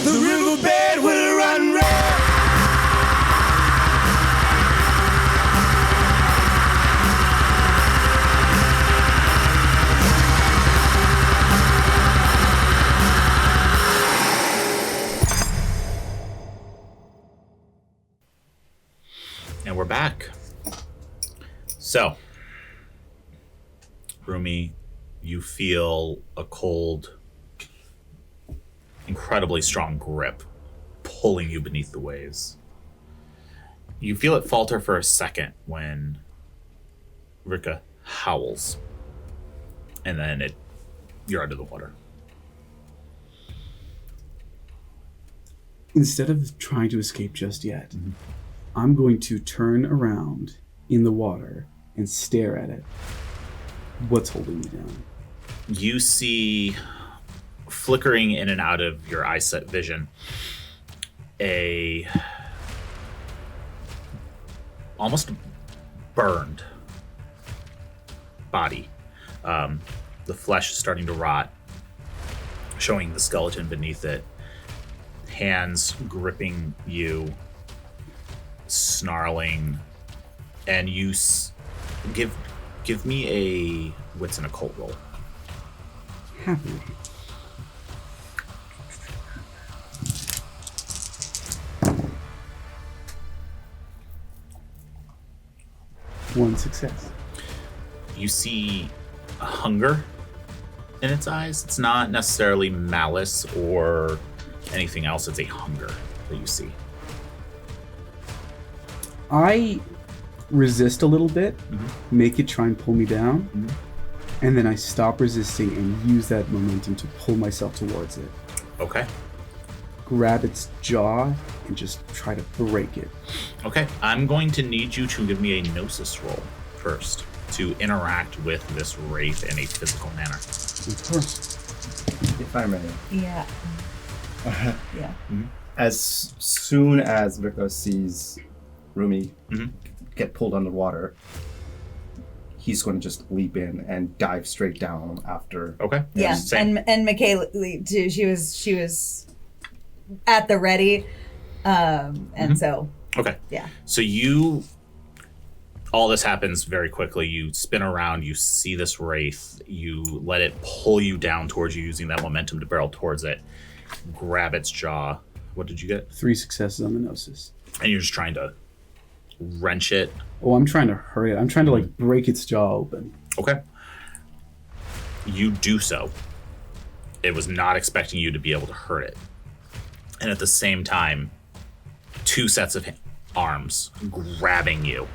The riverbed will run red. And we're back. So, Rumi, you feel a cold, incredibly strong grip pulling you beneath the waves. You feel it falter for a second when Vrika howls. And then you're under the water. Instead of trying to escape just yet, I'm going to turn around in the water and stare at it. What's holding me down? You see, flickering in and out of your eyesight vision, a almost burned body. The flesh is starting to rot, showing the skeleton beneath it. Hands gripping you, snarling, and you give me a wits and occult roll. Happy. One success. You see hunger in its eyes. It's not necessarily malice or anything else. It's a hunger that you see. I resist a little bit, make it try and pull me down, and then I stop resisting and use that momentum to pull myself towards it. Okay. Grab its jaw and just try to break it. Okay. I'm going to need you to give me a gnosis roll first to interact with this wraith in a physical manner. Of course. If I may. Yeah. Yeah. As soon as Vrika sees Rumi get pulled underwater, he's going to just leap in and dive straight down after. Okay. Yeah, Same. and Michaela too. She was at the ready, and so. Okay. Yeah. So all this happens very quickly. You spin around, you see this wraith, you let it pull you down towards you using that momentum to barrel towards it, grab its jaw. What did you get? 3 successes on the gnosis. And you're just trying to wrench it. Oh, I'm trying to hurt it. I'm trying to break its jaw open. Okay. You do so. It was not expecting you to be able to hurt it. And at the same time, 2 sets of arms grabbing you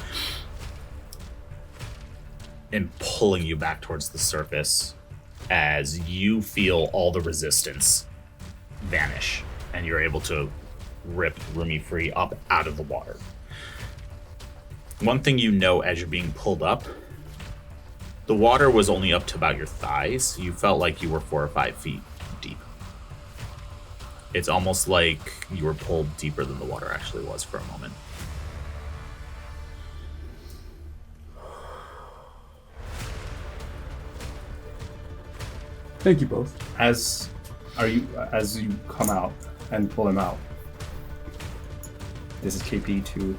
and pulling you back towards the surface as you feel all the resistance vanish and you're able to rip Rumi free up out of the water. One thing you know as you're being pulled up, the water was only up to about your thighs. You felt like you were 4 or 5 feet deep. It's almost like you were pulled deeper than the water actually was for a moment. Thank you both. As you come out and pull him out, this is KP to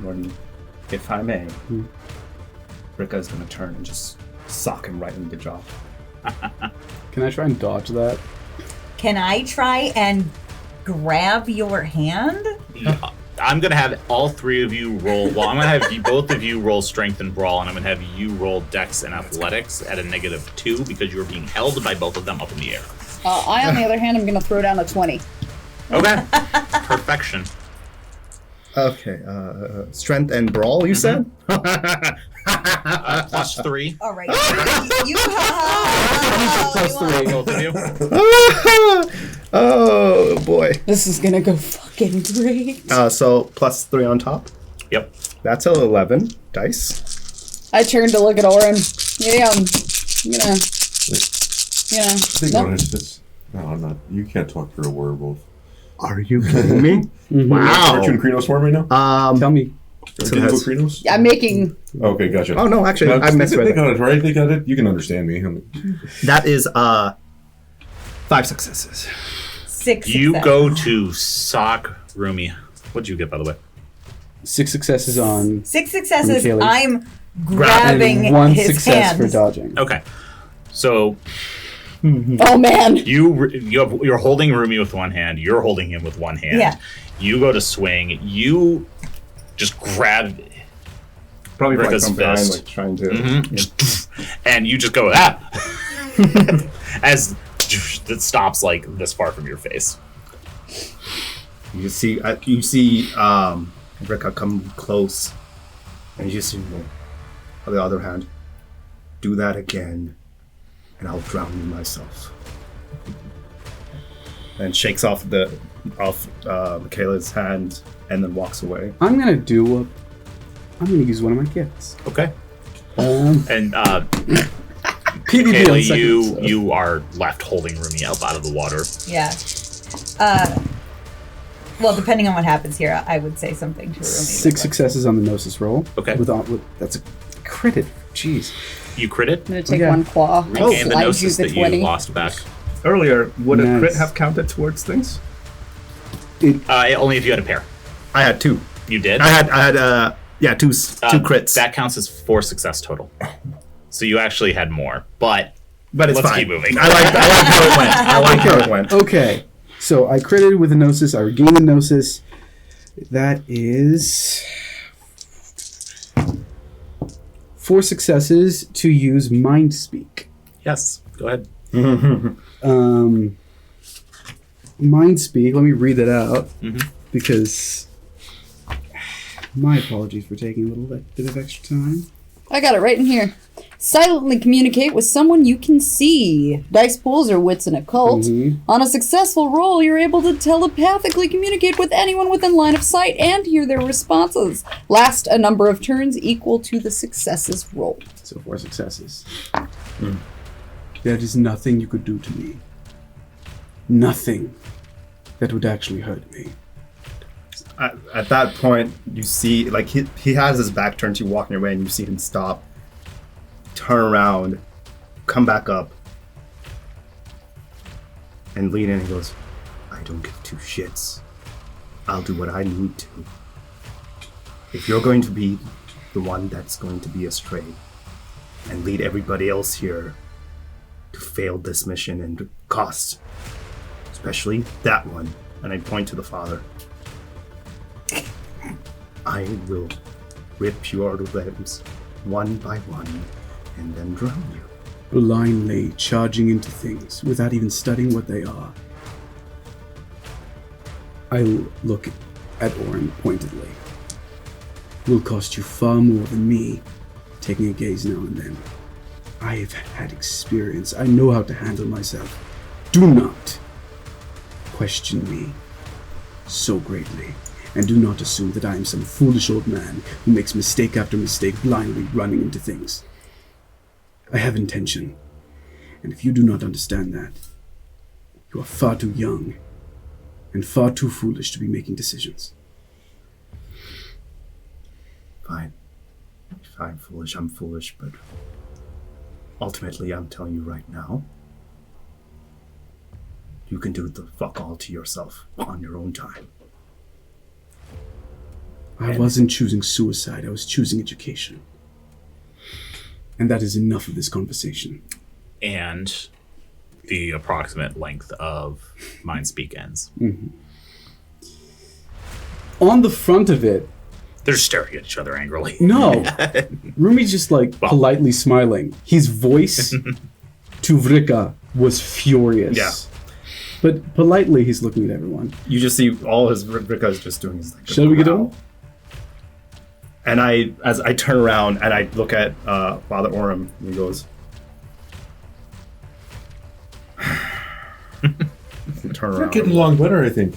Noordin. If I may, Vrika is going to turn and just sock him right in the jaw. Can I try and dodge that? Can I try and grab your hand? I'm going to have all three of you roll. Well, I'm going to have both of you roll strength and brawl, and I'm going to have you roll dex and athletics at a -2 because you're being held by both of them up in the air. I, on the other hand, am going to throw down a 20. Okay. Perfection. Okay. Strength and brawl, you said? +3. All right. +3. Both of you. Oh, boy. This is going to go fucking great. So +3 on top. Yep. That's an 11 dice. I turned to look at Oren. Yeah, I'm gonna. I think Nope. one is no, I'm not. You can't talk through a werewolf. Are you kidding me? Wow. Aren't you in Krenos form right now? Tell me. Can you go Krenos? I'm making. Okay, gotcha. Oh, no, actually, I misread They it. got it, right? They got it. You can understand me. That is 5 successes. 6 You success. go to sock Rumi. What'd you get, by the way? 6 successes on 6 successes. Michelagh. I'm grabbing and 1 his success hands. for dodging. Okay. So Oh man. you're holding Rumi with one hand. You're holding him with one hand. Yeah. You go to swing. You just grab Probably Vrika's from behind, fist. like trying to. and you just go as it stops like this far from your face. You see Vrika come close, and you see, on the other hand, do that again, and I'll drown you myself. And shakes off Michaela's hand, and then walks away. I'm gonna use one of my gifts. Okay. Um, And PvP Michaela, on second, so. you are left holding Rumi up out of the water. Yeah. Well, depending on what happens here, I would say something to Rumi. 6 successes on the Gnosis roll. Okay. That's a critted. Jeez. You crit it. I'm gonna take Okay. one claw. Regain the Slide you gnosis the that 20. you lost back. Earlier, would a Nice. crit have counted towards things? Only if you had a pair. I had 2. You did. I had two crits. That counts as 4 success total. So you actually had more, but But it's let's fine. keep moving. I like how it went. I like how it went. Okay. So I critted with the Gnosis. I regained the Gnosis. That is 4 successes to use Mind Speak. Yes. Go ahead. Mind Speak. Let me read that out because my apologies for taking a little bit of extra time. I got it right in here. Silently communicate with someone you can see. Dice pools are wits and occult. On a successful roll, you're able to telepathically communicate with anyone within line of sight and hear their responses. Last a number of turns equal to the successes rolled. So 4 successes. There is nothing you could do to me. Nothing that would actually hurt me. At that point, you see, like, he has his back turned to you walking away, and you see him stop, turn around, come back up, and lean in and goes, I don't give 2 shits. I'll do what I need to. If you're going to be the one that's going to be astray and lead everybody else here to fail this mission and cost, especially that one, and I point to the father, I will rip your limbs one by one and then drown you. Blindly charging into things without even studying what they are. I look at Oren pointedly. Will cost you far more than me, taking a gaze now and then. I have had experience. I know how to handle myself. Do not question me so greatly, and do not assume that I am some foolish old man who makes mistake after mistake, blindly running into things. I have intention, and if you do not understand that, you are far too young and far too foolish to be making decisions. Fine. Fine, foolish, I'm foolish, but ultimately I'm telling you right now, you can do the fuck all to yourself on your own time. I wasn't choosing suicide. I was choosing education. And that is enough of this conversation. And the approximate length of Mind Speak ends. Mm-hmm. On the front of it, they're staring at each other angrily. No. Rumi's just politely smiling. His voice to Vrika was furious. Yeah. But politely, he's looking at everyone. You just see all his Vrika's just doing his like. Shall we get on? And as I turn around and I look at Father Wyrm, and he goes. Turn around. We're getting along better, I think.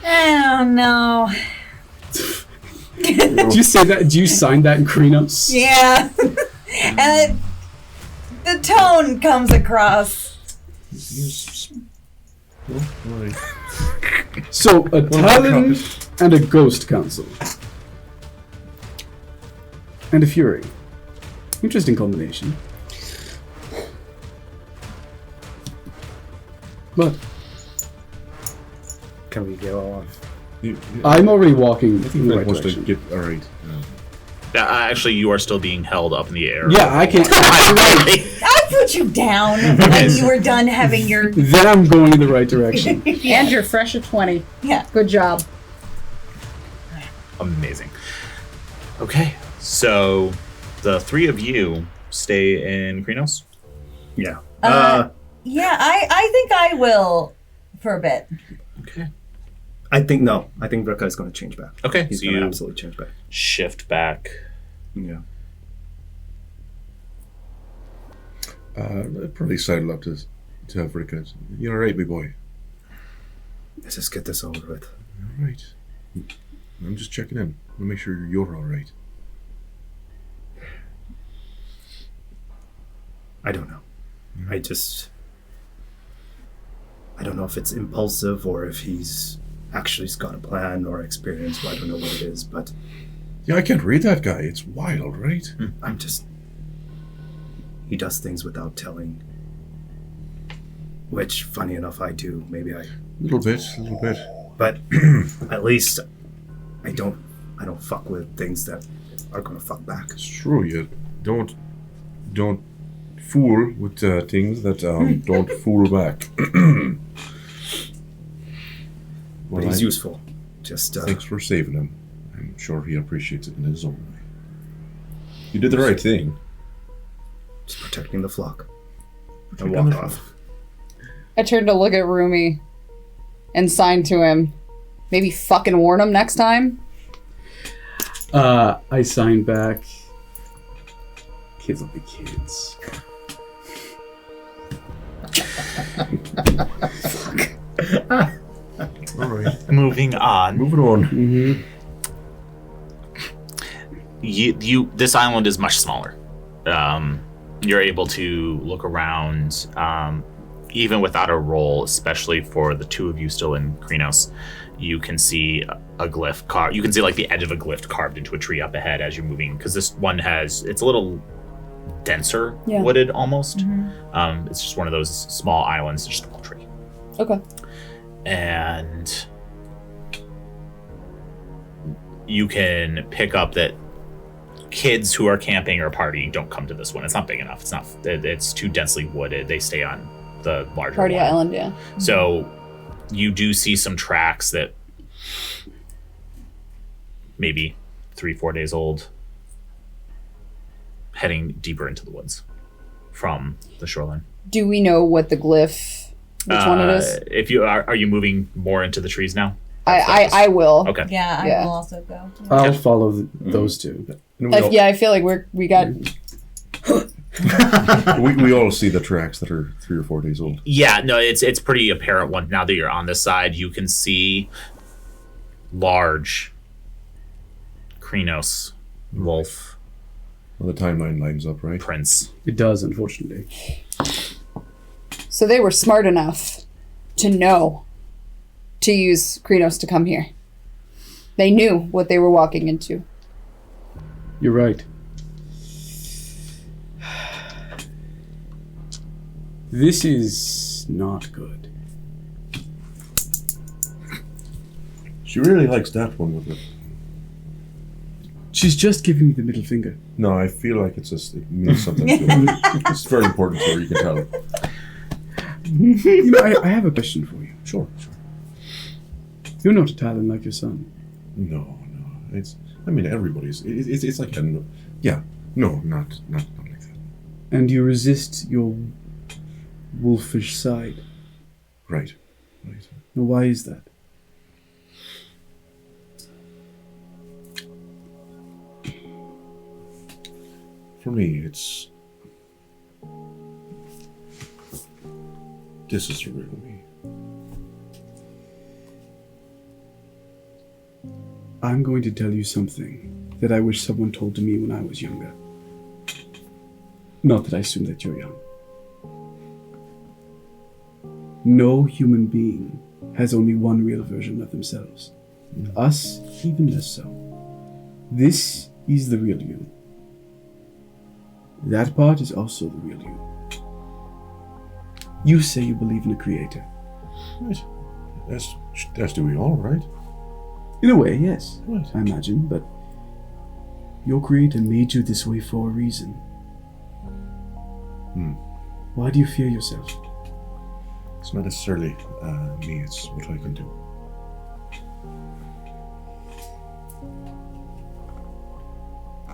Oh no. Do you say that? Do you sign that in Krynos? Yeah. And the tone comes across. So, a Talon and a Ghost Council. And a Fury. Interesting combination. But can we get off? I'm already walking in the right wants direction. to get all right. Actually, you are still being held up in the air. Yeah, I can't. I put you down when you were done having your. Then I'm going in the right direction. And you're fresh at 20. Yeah. Good job. Amazing. Okay, so the three of you stay in Krynos? Yeah. Yeah, I think I will for a bit. Okay. I think Vrika is going to change back. Okay, He's so going to you absolutely change back. shift back. Yeah. I'd probably sidle up to Vrika. You all right, my boy? Let's just get this over with. All right. I'm just checking in. I want to make sure you're all right. I don't know. I don't know if it's impulsive or if he's actually got a plan or experience. I don't know what it is, but Yeah, I can't read that guy. It's Wyld, right? he does things without telling. Which, funny enough, I do. Maybe I. A little bit. But at least I don't fuck with things that are gonna fuck back. It's true. You don't fool with things that don't fool back. But he's useful. Just thanks for saving him. I'm sure he appreciates it in his own way. You did the right thing. Just protecting the flock. And Protecting walk the off. I turned to look at Rumi and signed to him. Maybe fucking warn him next time. I signed back. Kids will be kids. All right. Moving on. Moving on. Mm-hmm. This island is much smaller. You're able to look around, even without a roll, especially for the two of you still in Krynos. You can see a glyph carved. You can see like the edge of a glyph carved into a tree up ahead as you're moving, because this one it's a little denser, wooded almost. Mm-hmm. It's just one of those small islands, just a small tree. Okay. And you can pick up that kids who are camping or partying don't come to this one. It's not big enough. It's too densely wooded. They stay on the larger Party one. Island, yeah. So you do see some tracks that maybe 3-4 days old, heading deeper into the woods from the shoreline. Do we know what the glyph, which one it is? If you are you moving more into the trees now? I will. Okay. Yeah, I Yeah. will also go. I'll follow those two. I feel like we got. we all see the tracks that are 3 or 4 days old. Yeah, no, it's pretty apparent one now that you're on this side. You can see large Krynos wolf. Well, the timeline lines up, right? Prince. It does, unfortunately. So they were smart enough to know to use Krynos to come here. They knew what they were walking into. You're right. This is is not good. She really likes that one with it. She's just giving me the middle finger. No, I feel like it means something to her. It's very important to her, you can tell it. You know, I have a question for you. Sure. You're not Italian like your son. No. Everybody's. It's like not like that. And you resist your wolfish side. Right. Now, why is that? For me, it's... This is the real me. I'm going to tell you something that I wish someone told to me when I was younger. Not that I assume that you're young. No human being has only one real version of themselves. Us, even less so. This is the real you. That part is also the real you. You say you believe in a creator. Right. That's do we all, right? In a way, yes. Right. I imagine, but your creator made you this way for a reason. Why do you fear yourself? It's not necessarily me, it's what I can do.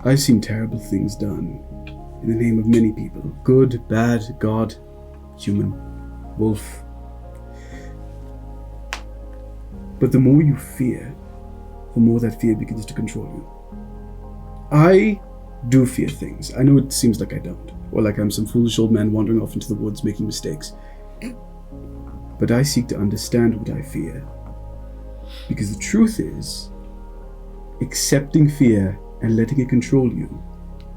I've seen terrible things done in the name of many people. Good, bad, God, human, wolf. But the more you fear, the more that fear begins to control you. I do fear things. I know it seems like I don't, or like I'm some foolish old man wandering off into the woods making mistakes. But I seek to understand what I fear. Because the truth is, accepting fear and letting it control you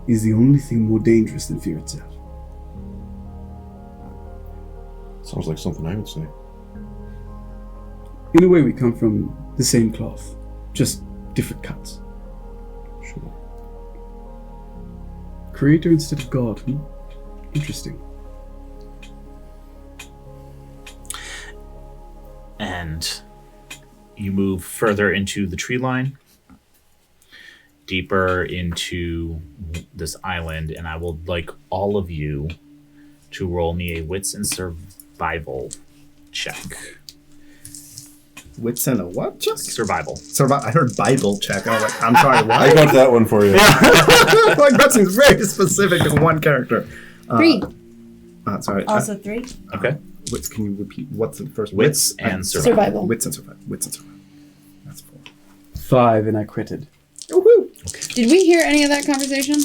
is the only thing more dangerous than fear itself. Sounds like something I would say. In a way, we come from the same cloth, just different cuts. Sure. Creator instead of God. Interesting. And you move further into the tree line, deeper into this island, and I would like all of you to roll me a wits and survival check. Wits and a what check? Survival. I heard Bible check. I was like, I'm sorry, what? I got that one for you. Like, that seems very specific to one character. 3. Sorry. Also 3. Okay. Wits, can you repeat? What's the first? Wits and survival. Wits and survival. That's 4. 5, and I critted. Woohoo! Did we hear any of that conversation?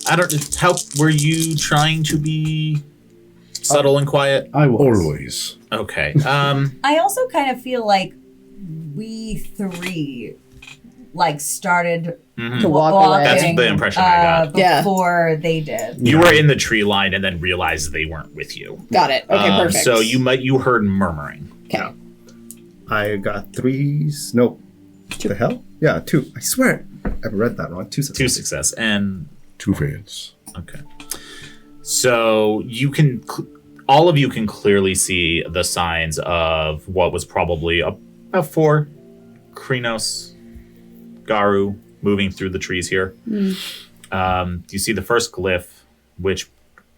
I don't. How were you trying to be subtle and quiet? I was. Always. Okay. I also kind of feel like we 3 started To walk away. That's the impression I got. before they did. You were in the tree line and then realized they weren't with you. Got it. Okay, perfect. So you heard murmuring. Okay. I got 3s. No. 2. The hell? Yeah, 2. I swear. I read that wrong. 2 success. 2 success and 2 fails. okay. So you can, all of you can clearly see the signs of what was probably a 4 Krynos Garou moving through the trees here. You see the first glyph, which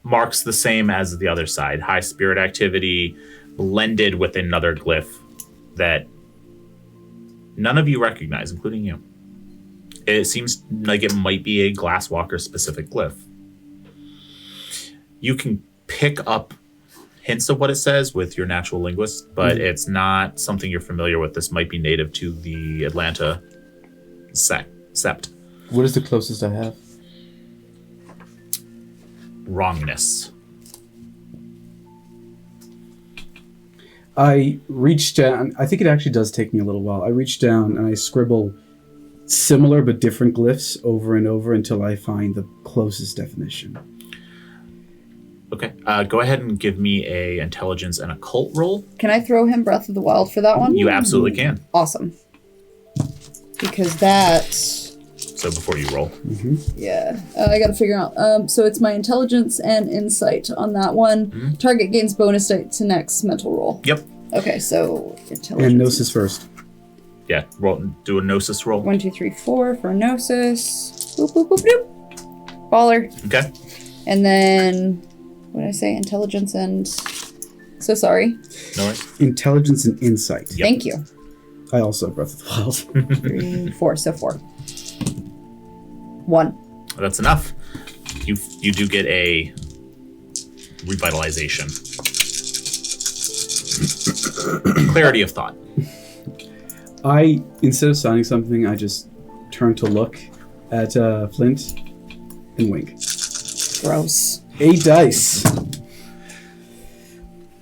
marks the same as the other side. High spirit activity blended with another glyph that none of you recognize, including you. It seems like it might be a Glasswalker specific glyph. You can pick up hints of what it says with your natural linguist, but it's not something you're familiar with. This might be native to the Atlanta sept. What is the closest I have? Wrongness. I reach down. I think it actually does take me a little while. I reach down and I scribble similar but different glyphs over and over until I find the closest definition. Okay. Go ahead and give me a intelligence and occult roll. Can I throw him Breath of the Wild for that one? You absolutely can. Awesome. Because that's So before you roll. Yeah, I gotta figure out. So it's my intelligence and insight on that one. Target gains bonus to next mental roll. Yep. Okay, so intelligence. And Gnosis first. Yeah, roll. Do a Gnosis roll. 1, 2, 3, 4 for Gnosis. Boop, boop, boop, boop. Baller. Okay. And then, what did I say? Intelligence and... So sorry. No worries. Intelligence and insight. Yep. Thank you. I also have Breath of the Wild. 3, 4, so 4. 1. That's enough. You do get a revitalization. Clarity of thought. Instead of signing something, I just turn to look at Flynt and wink. Gross. 8 dice.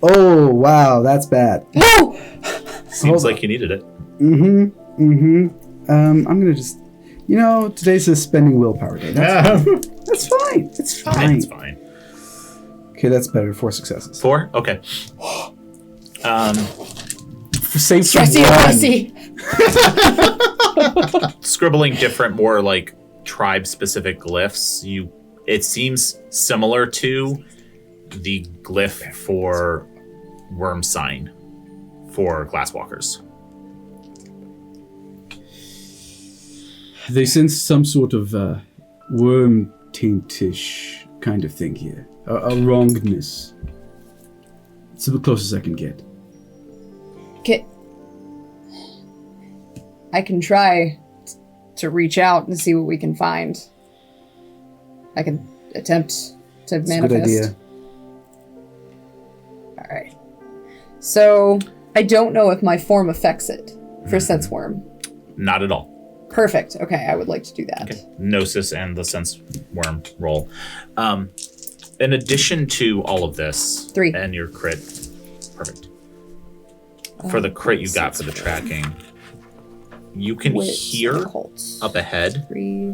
Oh, wow, that's bad. No! Seems like you needed it. I'm gonna just... today's a spending willpower day. That's fine. It's fine. It's fine. Okay, that's better. 4 successes. 4? Okay. Save for Stressy. Scribbling different, more like tribe-specific glyphs. It seems similar to the glyph for Wyrm sign for Glasswalkers. They sense some sort of worm taintish kind of thing here. A wrongness. It's the closest I can get. I can try to reach out and see what we can find. I can attempt to It's manifest. a good idea. All right. So I don't know if my form affects it for sense worm. Not at all. Perfect. Okay, I would like to do that. Okay. Gnosis and the sense worm roll. In addition to all of this, 3. and your crit, perfect. For the crit you got for the tracking, you can Wit, hear occult. up ahead 3.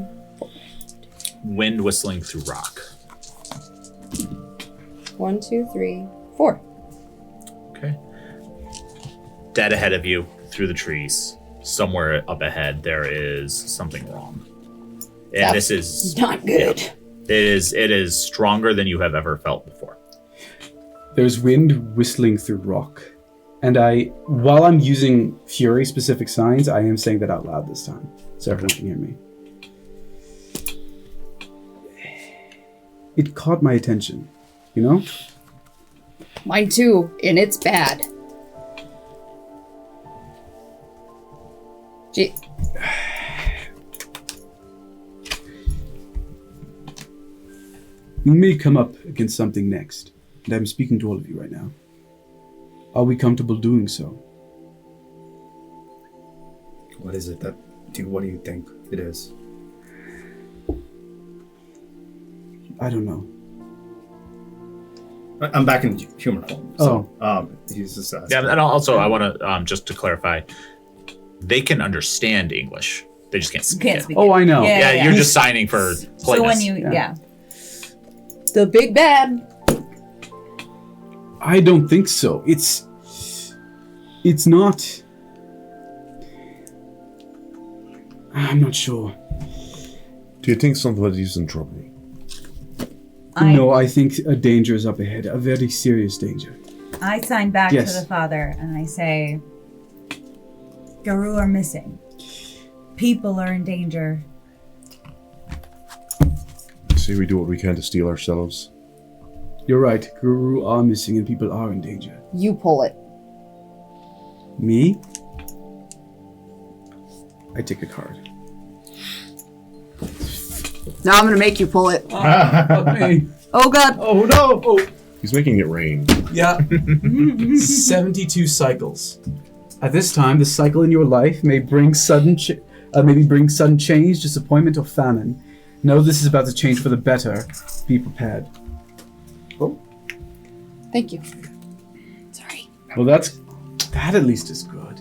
wind whistling through rock. 1, 2, 3, 4. Okay. Dead ahead of you through the trees. Somewhere up ahead, there is something wrong. And That's this is not good. It is stronger than you have ever felt before. There's wind whistling through rock. And while I'm using Fury-specific signs, I am saying that out loud this time, so everyone can hear me. It caught my attention, Mine too, and it's bad. Gee. We may come up against something next, and I'm speaking to all of you right now. Are we comfortable doing so? What is it what do you think it is? I don't know. I'm back in human form. So, he's just Yeah, and also I want to just to clarify, they can understand English. They just can't speak Can't it. speak. Oh, I know. Yeah, you're just signing for politeness. So when you, Yeah. The big bad. I don't think so. It's not... I'm not sure. Do you think somebody's in trouble? No, I think a danger is up ahead. A very serious danger. I sign back Yes. to the father and I say, Garou are missing. People are in danger. Say we do what we can to steal ourselves. You're right. Garou are missing and people are in danger. You pull it. Me? I take a card. Now I'm gonna make you pull it. Okay. Oh god. Oh no! Oh. He's making it rain. Yeah. 72 cycles. At this time, the cycle in your life may bring sudden change, disappointment, or famine. Know this is about to change for the better. Be prepared. Oh. Thank you. Sorry. Well, that at least is good.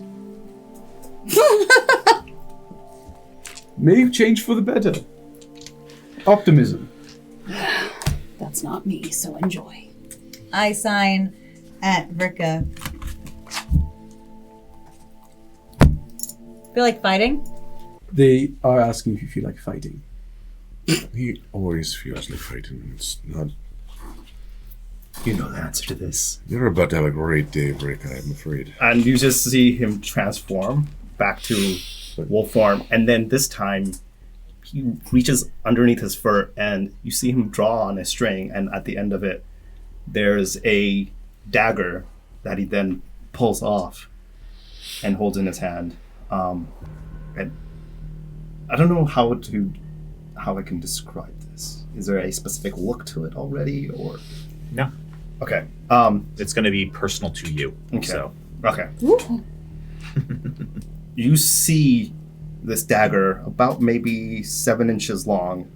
May change for the better. Optimism. That's not me, so enjoy. I sign at Vrika. Feel like fighting? They are asking if you feel like fighting. He always feels like fighting. It's not. You know the answer to this. You're about to have a great day, Vrika, I'm afraid. And you just see him transform back to wolf form, and then this time he reaches underneath his fur, and you see him draw on a string, and at the end of it, there's a dagger that he then pulls off and holds in his hand. And I don't know how I can describe this. Is there a specific look to it already, or No. okay? It's going to be personal to you. Okay. So Okay. You see this dagger about maybe 7 inches long,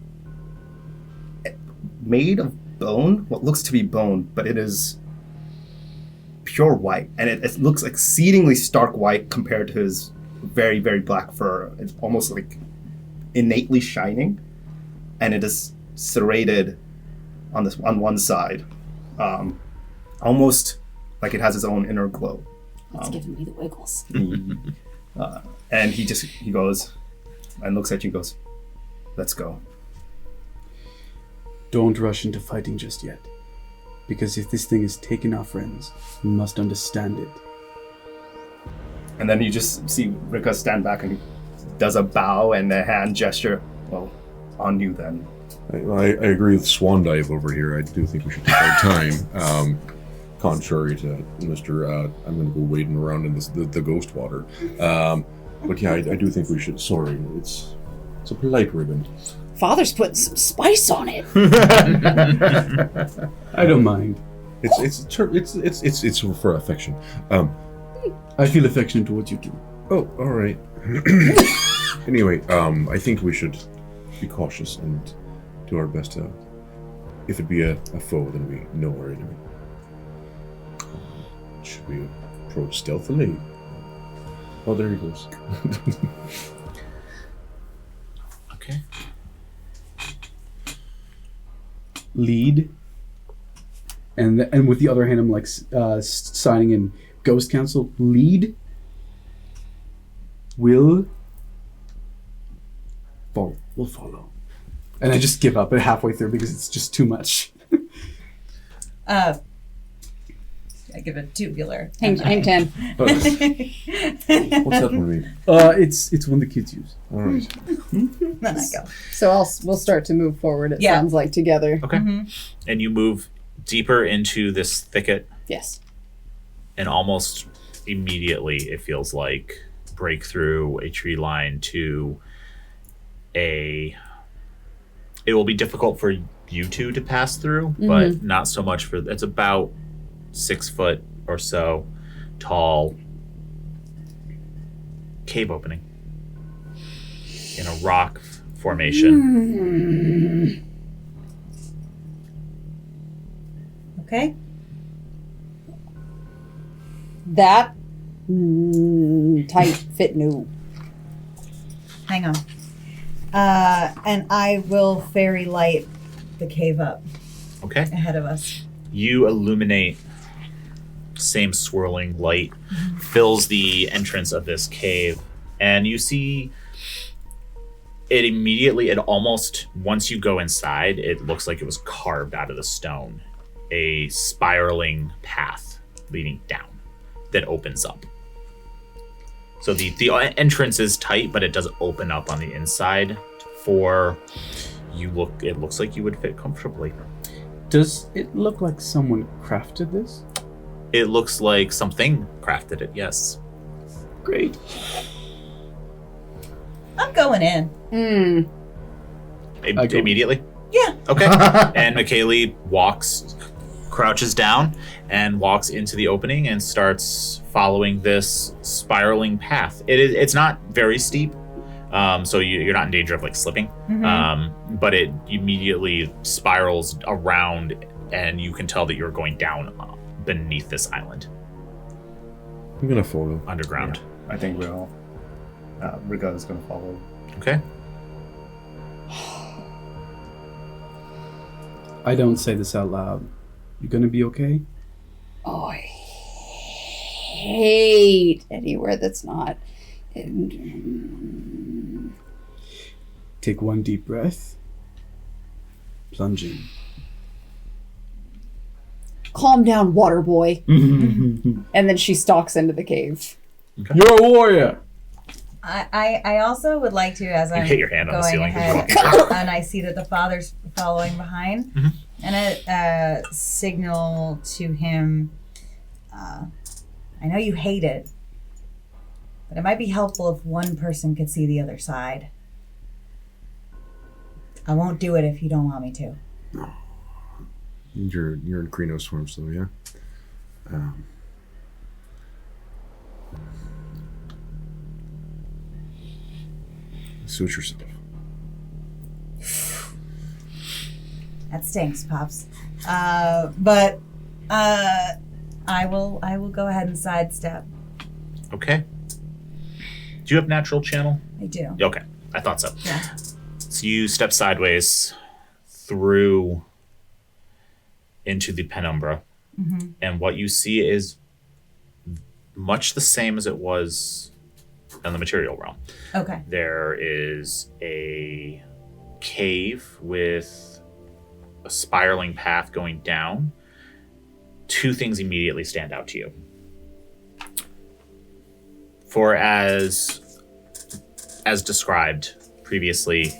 made of bone, what looks to be bone, but it is pure white, and it looks exceedingly stark white compared to his very, very black fur. It's almost like innately shining, and it is serrated on one side, almost like it has its own inner glow. It's giving me the wiggles. And he goes and looks at you and goes, "Let's go." Don't rush into fighting just yet. Because if this thing is taking our friends, we must understand it. And then you just see Vrika stand back and does a bow and a hand gesture. Well, on you then. I agree with Swan Dive over here. I do think we should take our time. Contrary to Mr. I'm going to go wading around in the ghost water. But yeah, I do think we should. Sorry, it's a polite ribbon. Father's putting some spice on it. I don't mind. It's for affection. I feel affection towards you too. Oh, all right. Anyway, I think we should be cautious and do our best to. If it be a foe, then we know our enemy. Should we approach stealthily? Oh, there he goes. okay. Lead. And with the other hand, I'm like signing in Ghost Council. Lead. Will follow. Will follow. And I just give up halfway through because it's just too much. I give a tubular. Hang 10. What's that one mean? It's one the kids use. All right. Then I go. So we'll start to move forward, it Yeah. sounds like, together. Okay. And you move deeper into this thicket, Yes. and almost immediately it feels like break through a tree line to it will be difficult for you two to pass through, but not so much for, it's about 6 foot or so tall cave opening in a rock formation. Okay. That tight fit new. Hang on. And I will fairy light the cave up Okay. ahead of us. You illuminate, same swirling light fills the entrance of this cave, and you see it immediately, it almost, once you go inside, it looks like it was carved out of the stone. A spiraling path leading down that opens up. So the entrance is tight, but it does open up on the inside for you. It looks like you would fit comfortably. Does it look like someone crafted this? It looks like something crafted it, yes. Great. I'm going in. I go. Immediately? Yeah. Okay. And Michaeli crouches down and walks into the opening and starts following this spiraling path. It's not very steep, so you're not in danger of like slipping, but it immediately spirals around, and you can tell that you're going down beneath this island. I'm gonna follow. Underground. I think we'll. Vrika is going to follow. Okay. I don't say this out loud. You gonna be okay? Oh, I hate anywhere that's not. take one deep breath, plunging. Calm down, water boy. And then she stalks into the cave. Okay. You're a warrior. I also would like to, as I'm hit your hand on the going ceiling 'cause ahead, you're walking and I see that the father's following behind, and signal to him. I know you hate it, but it might be helpful if one person could see the other side. I won't do it if you don't want me to. You're in Krino Swarm, so yeah. Suit yourself. That stinks, Pops. But I will go ahead and sidestep. Okay. Do you have natural channel? I do. Okay, I thought so. Yeah. So you step sideways through into the penumbra, and what you see is much the same as it was in the material realm. Okay. There is a cave with a spiraling path going down. Two things immediately stand out to you. For as described previously,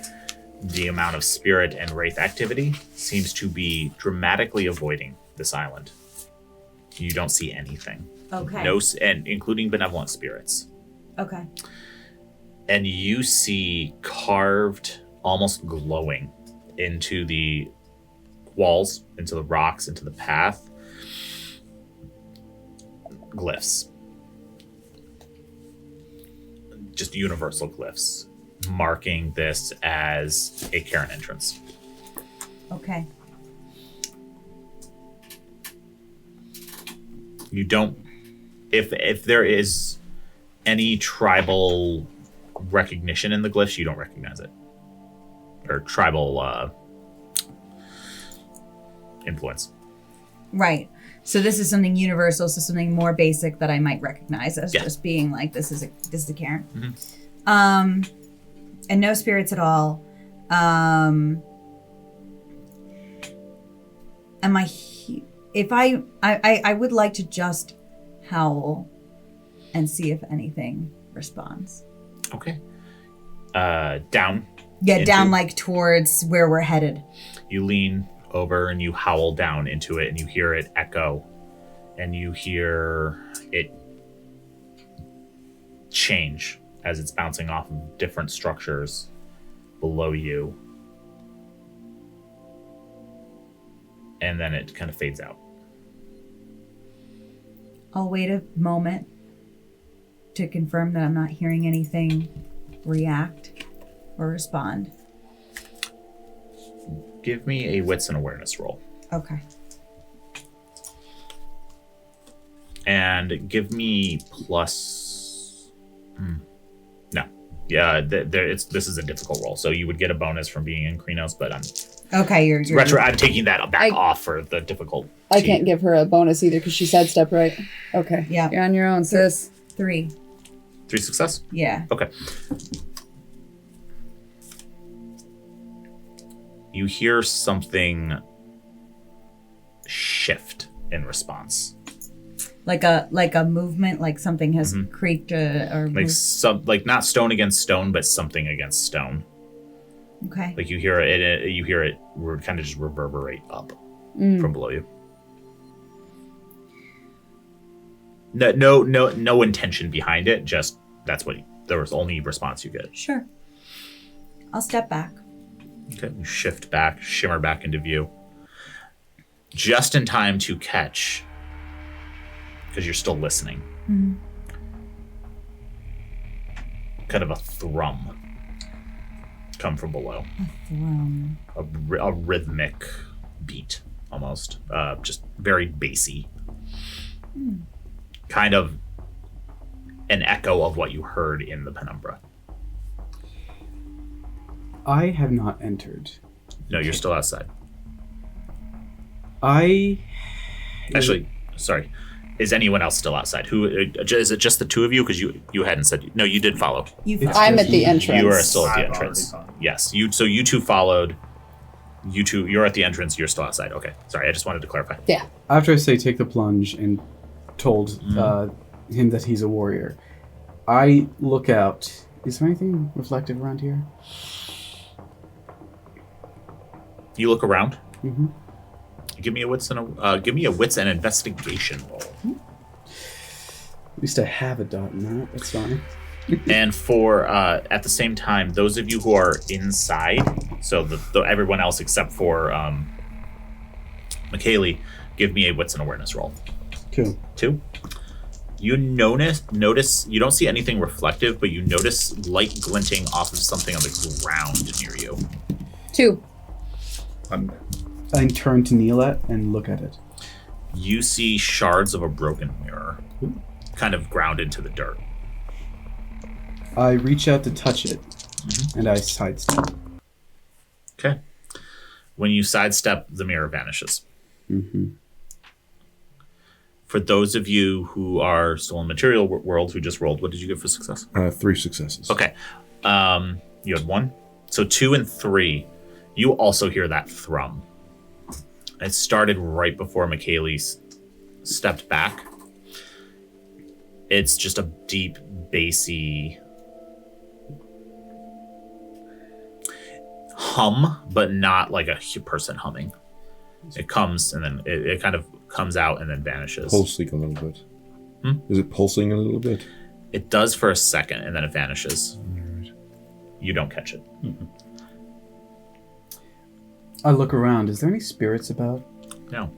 the amount of spirit and wraith activity seems to be dramatically avoiding this island. You don't see anything. Okay. And including benevolent spirits. Okay. And you see carved, almost glowing into the walls, into the rocks, into the path, glyphs. Just universal glyphs, marking this as a Cairn entrance. Okay. You don't... If there is any tribal recognition in the glyphs, you don't recognize it. Or tribal influence. Right. So this is something universal, so something more basic that I might recognize as just being like, this is a Cairn. And no spirits at all. Am I? If I would like to just howl and see if anything responds. Okay. Down. Yeah, down like towards where we're headed. You lean over and you howl down into it, and you hear it echo, and you hear it change as it's bouncing off of different structures below you. And then it kind of fades out. I'll wait a moment to confirm that I'm not hearing anything react or respond. Give me a wits and awareness roll. Okay. And give me plus... No. Yeah, this is a difficult roll, so you would get a bonus from being in Krinos, but I'm... Okay, you're I'm taking that back off for the difficult. I can't give her a bonus either because she sidestepped, right? Okay. Yeah. You're on your own, sis. 3. 3 success? Yeah. Okay. You hear something shift in response. Like a movement, like something has creaked or moved. Like not stone against stone, but something against stone. Okay. Like you hear it kind of just reverberate up from below you. No intention behind it. Just there was only response you get. Sure. I'll step back. Okay, you shift back, shimmer back into view. Just in time to catch, because you're still listening. Kind of a thrum come from below. A thrum. A rhythmic beat, almost. Just very bassy. Kind of an echo of what you heard in the penumbra. I have not entered. No, you're still outside. Sorry. Is anyone else still outside? Who is it? Just the two of you? Because you hadn't said. No, you did follow. I'm at the entrance. You are still at the I've entrance. already followed. Yes. So you two followed. You two. You're at the entrance. You're still outside. Okay. Sorry. I just wanted to clarify. Yeah. After I say take the plunge and told him that he's a warrior, I look out. Is there anything reflective around here? You look around. Mm-hmm. Give me a wits and investigation roll. At least I have a dot in that. That's fine. And for at the same time, those of you who are inside, so everyone else except for Michelagh, give me a wits and awareness roll. Cool. 2. You notice you don't see anything reflective, but you notice light glinting off of something on the ground near you. 2. I turn to Neelat and look at it. You see shards of a broken mirror, kind of ground into the dirt. I reach out to touch it, and I sidestep. Okay. When you sidestep, the mirror vanishes. Mm-hmm. For those of you who are still in material world, who just rolled, what did you get for success? 3 successes. Okay. You had 1. So 2 and 3, you also hear that thrum. It started right before Michelagh stepped back. It's just a deep, bassy hum, but not like a person humming. It comes and then it kind of comes out and then vanishes. Pulsing a little bit. Is it pulsing a little bit? It does for a second and then it vanishes. Right. You don't catch it. I look around. Is there any spirits about? No.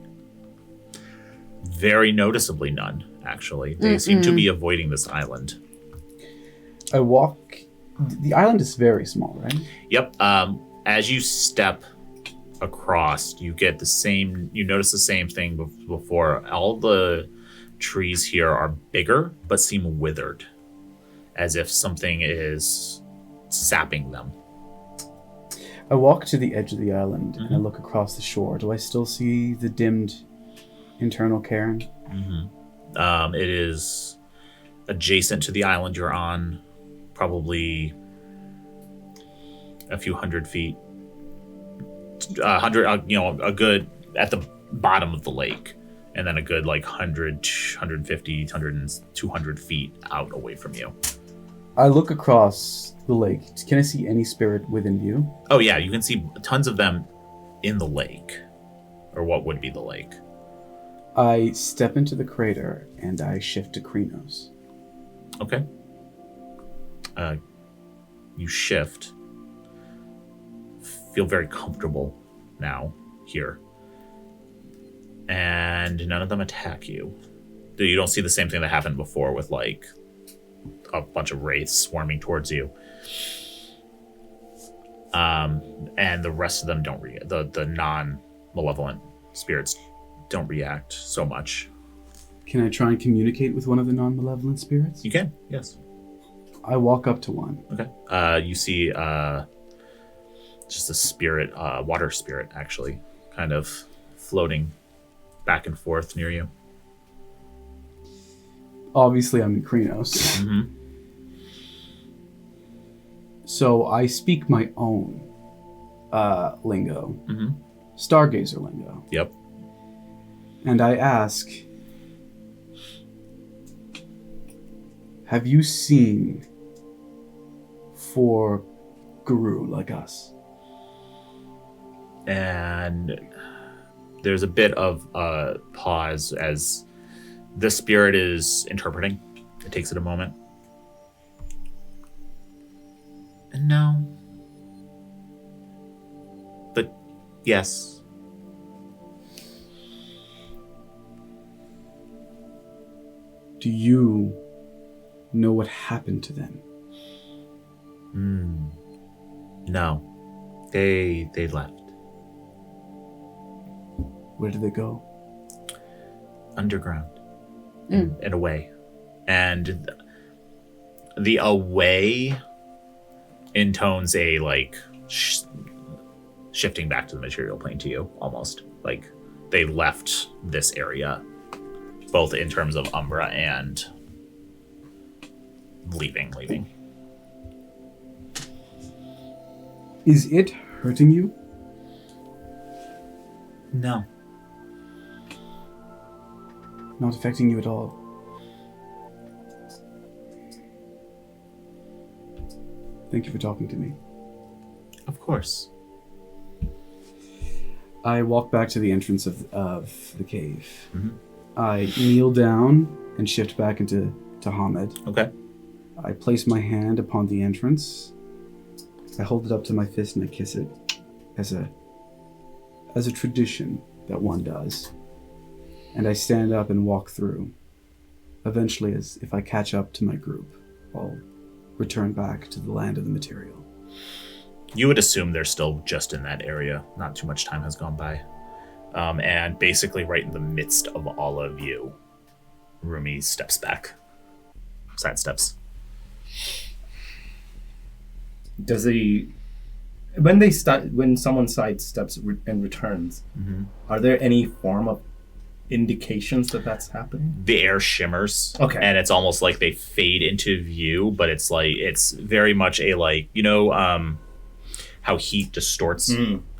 Very noticeably none, actually. They seem to be avoiding this island. I walk. The island is very small, right? Yep. As you step across, you notice the same thing before. All the trees here are bigger, but seem withered, as if something is sapping them. I walk to the edge of the island and I look across the shore. Do I still see the dimmed internal Cairn? It is adjacent to the island you're on, probably a few hundred feet. A good at the bottom of the lake, and then a good 100, 150, 200 feet out away from you. I look across the lake. Can I see any spirit within view? Oh yeah, you can see tons of them in the lake, or what would be the lake. I step into the crater and I shift to Krenos. Okay. You shift. Feel very comfortable now here. And none of them attack you. You don't see the same thing that happened before with a bunch of wraiths swarming towards you. And the rest of them don't react. The non-malevolent spirits don't react so much. Can I try and communicate with one of the non-malevolent spirits? You can, yes. I walk up to one. Okay. You see just a spirit, water spirit, actually, kind of floating back and forth near you. Obviously, I'm in Krenos. So I speak my own lingo. Stargazer lingo. Yep. And I ask, have you seen 4 Garou like us? And there's a bit of a pause as the spirit is interpreting. It takes it a moment. No. But yes. Do you know what happened to them? No. They left. Where did they go? Underground. And away. And the away intones a shifting back to the material plane to you, almost. Like they left this area both in terms of Umbra and leaving. Is it hurting you? No. Not affecting you at all? Thank you for talking to me. Of course. I walk back to the entrance of the cave. Mm-hmm. I kneel down and shift back into Hamid. Okay. I place my hand upon the entrance. I hold it up to my fist and I kiss it as a tradition that one does. And I stand up and walk through. Eventually, as if I catch up to my group, I'll return back to the land of the material. You would assume they're still just in that area. Not too much time has gone by. And basically right in the midst of all of you, Rumi steps back. Sidesteps. Does he... When someone sidesteps and returns, are there any form of indications that that's happening? The air shimmers. Okay. And it's almost like they fade into view, but it's very much a how heat distorts.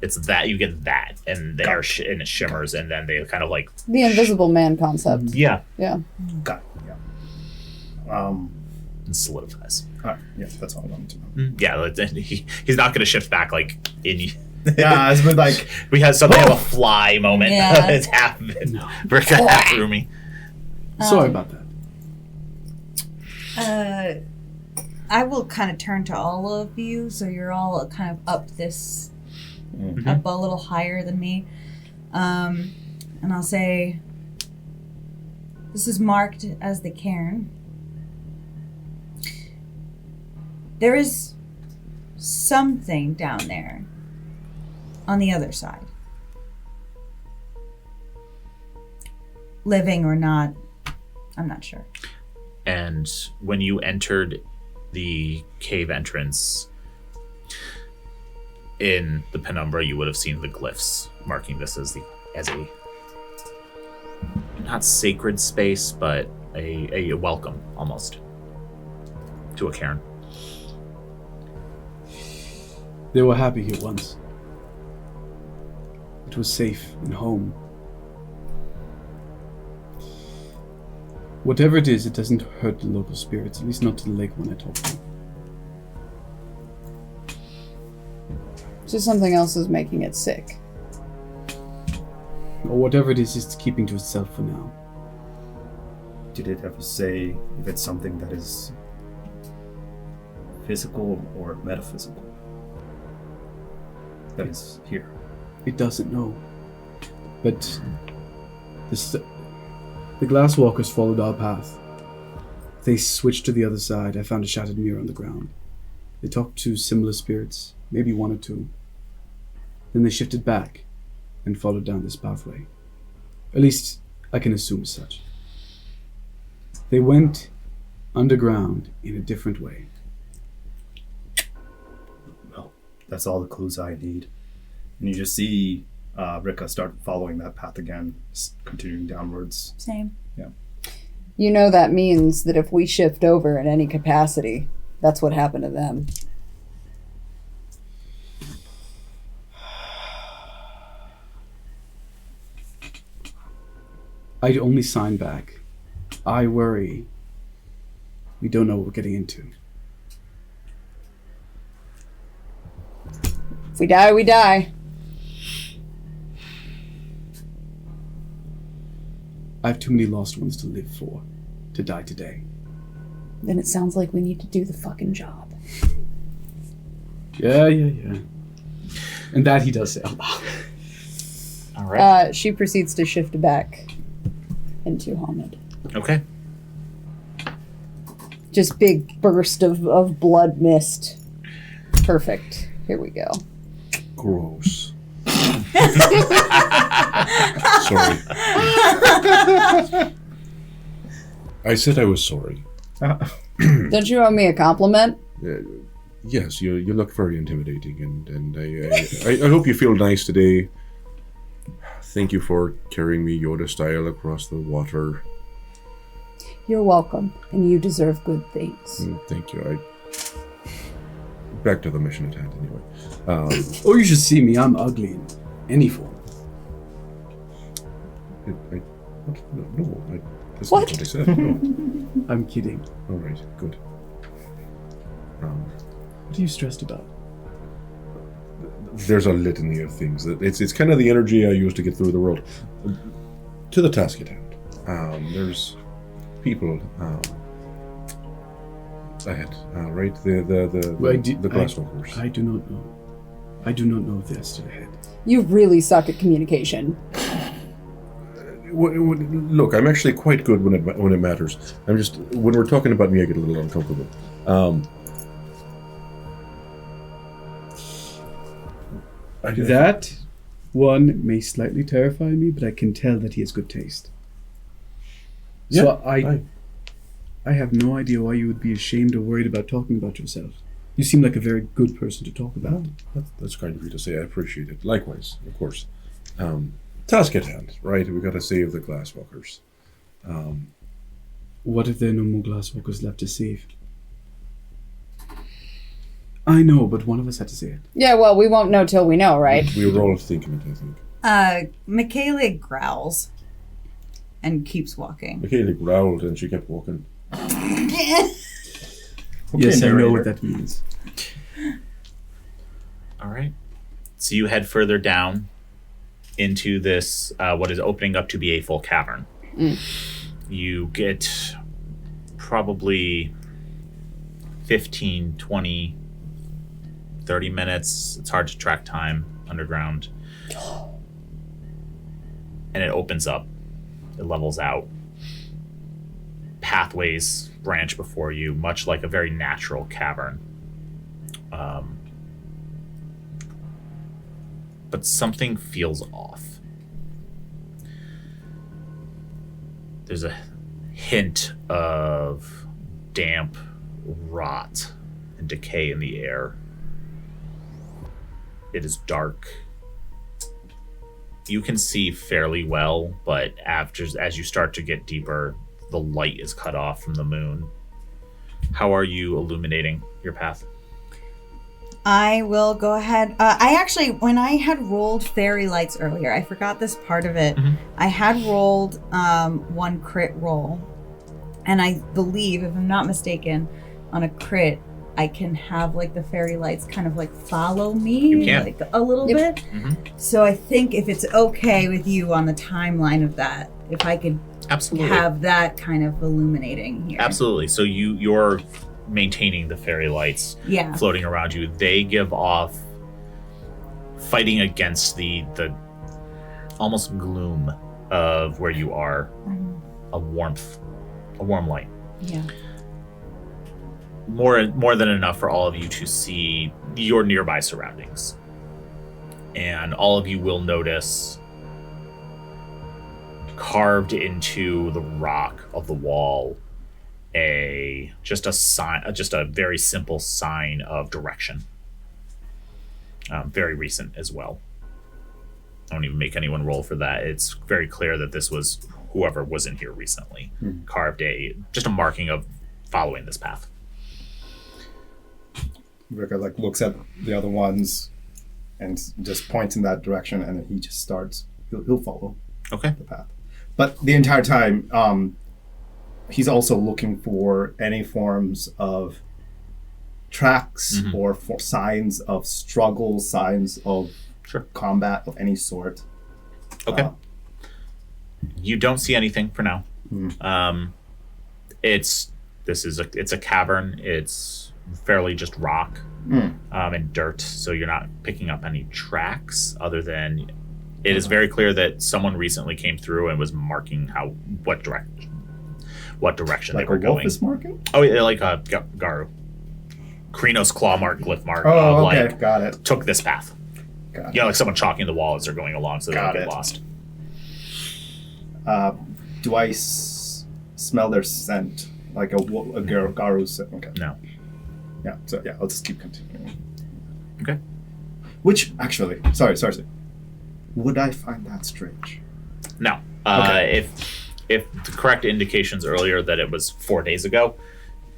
It's that you get that, and the air and it shimmers, and then they kind of like The Invisible Man concept. Yeah. Got it. Yeah. And solidifies. All right. Yeah, that's all I wanted to know. Yeah, he's not going to shift back like in. Yeah, it's been like we had something of a fly moment. Yeah. It's happened. Vrika half Rumi. Sorry about that. I will kind of turn to all of you, so you're all kind of up up a little higher than me. And I'll say, this is marked as the Cairn. There is something down there on the other side. Living or not, I'm not sure. And when you entered the cave entrance in the penumbra, you would have seen the glyphs marking this as a not sacred space, but a welcome almost to a cairn. They were happy here once. It was safe and home. Whatever it is, it doesn't hurt the local spirits, at least not to the lake when I talk to them. So something else is making it sick. Or whatever it is, it's keeping to itself for now. Did it ever say if it's something that is physical or metaphysical? That is here. It doesn't know. But the Glasswalkers followed our path. They switched to the other side. I found a shattered mirror on the ground. They talked to similar spirits, maybe one or two. Then they shifted back and followed down this pathway. At least, I can assume as such. They went underground in a different way. Well, that's all the clues I need. And you just see Vrika start following that path again, continuing downwards. Same. Yeah. You know that means that if we shift over in any capacity, that's what happened to them. I'd only sign back. I worry. We don't know what we're getting into. If we die, we die. I have too many lost ones to live for, to die today. Then it sounds like we need to do the fucking job. Yeah. And that he does say out loud. All right. She proceeds to shift back into Hamid. Okay. Just big burst of blood mist. Perfect. Here we go. Gross. Sorry. I said I was sorry. Don't you owe me a compliment? Yes, you look very intimidating, and I hope you feel nice today. Thank you for carrying me Yoda style across the water. You're welcome, and you deserve good things. Thank you. Back to the mission at hand, anyway. Oh, you should see me. I'm ugly in any form. That's What? not what I said. No. I'm kidding. All right, good. What are you stressed about? There's a litany of things. It's kind of the energy I use to get through the world. To the task at hand. There's people ahead, right? The Glasswalkers. I do not know. I do not know if they're still ahead. You really suck at communication. Look, I'm actually quite good when it matters. I'm just when we're talking about me, I get a little uncomfortable. That one may slightly terrify me, but I can tell that he has good taste. So I have no idea why you would be ashamed or worried about talking about yourself. You seem like a very good person to talk about. That's kind of you to say. I appreciate it. Likewise, of course. Task at hand, right? We got to save the Glasswalkers. What if there are no more Glasswalkers left to save? I know, but one of us had to say it. Yeah, well, we won't know till we know, right? We were all thinking it, I think. Michelagh growls and keeps walking. Michelagh growled and she kept walking. Yes, I know what that means. All right. So you head further down into this, what is opening up to be a full cavern. You get probably 15, 20, 30 minutes. It's hard to track time underground. And it opens up. It levels out. Pathways branch before you, much like a very natural cavern. But something feels off. There's a hint of damp rot and decay in the air. It is dark. You can see fairly well, but as you start to get deeper, the light is cut off from the moon. How are you illuminating your path? I will go ahead. When I had rolled fairy lights earlier, I forgot this part of it. Mm-hmm. I had rolled one crit roll. And I believe, if I'm not mistaken, on a crit, I can have like the fairy lights kind of like follow me You can. like a little bit. Mm-hmm. So I think if it's okay with you on the timeline of that, if I could Absolutely. have that kind of illuminating here. Absolutely. So you're maintaining the fairy lights Yeah. floating around you. They give off, fighting against the almost gloom of where you are, a warm light. Yeah. More than enough for all of you to see your nearby surroundings. And all of you will notice carved into the rock of the wall just a very simple sign of direction. Very recent as well. I don't even make anyone roll for that. It's very clear that this was whoever was in here recently. Carved just a marking of following this path. Vrika looks at the other ones and just points in that direction, and then he just starts. He'll follow Okay. the path. But the entire time, he's also looking for any forms of tracks or for signs of struggle, signs of combat of any sort. Okay. You don't see anything for now. It's a cavern. It's fairly just rock and dirt, so you're not picking up any tracks other than it is very clear that someone recently came through and was marking what direction Like they were a wolf going. is marking? Oh, yeah, like a Garou. Krino's claw mark, glyph mark. Oh, okay, got it. Took this path. Got You know, like someone chalking the wall as they're going along so they don't get lost. Do I smell their scent? Like a Garou scent? Okay. No. Yeah, so yeah, I'll just keep continuing. Okay. Which, actually, sorry. Would I find that strange? No. Okay. If if the correct indications earlier that it was 4 days ago,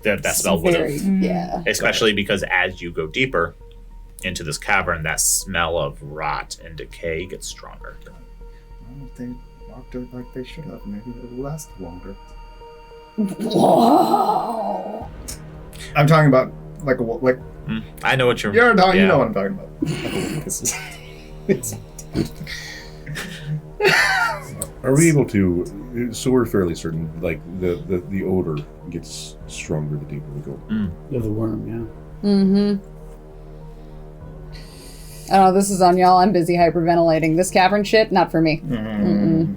that smell would have. Yeah. Especially because as you go deeper into this cavern, that smell of rot and decay gets stronger. Well, if they locked it like they should have, maybe it'll last longer. Whoa. I'm talking about like I know what you're. you know yeah. what I'm talking about. Are we able to? So we're fairly certain, like the odor gets stronger the deeper we go. Of the worm, yeah. Mm-hmm. I don't know, this is on y'all. I'm busy hyperventilating. This cavern shit, not for me. Mm-mm.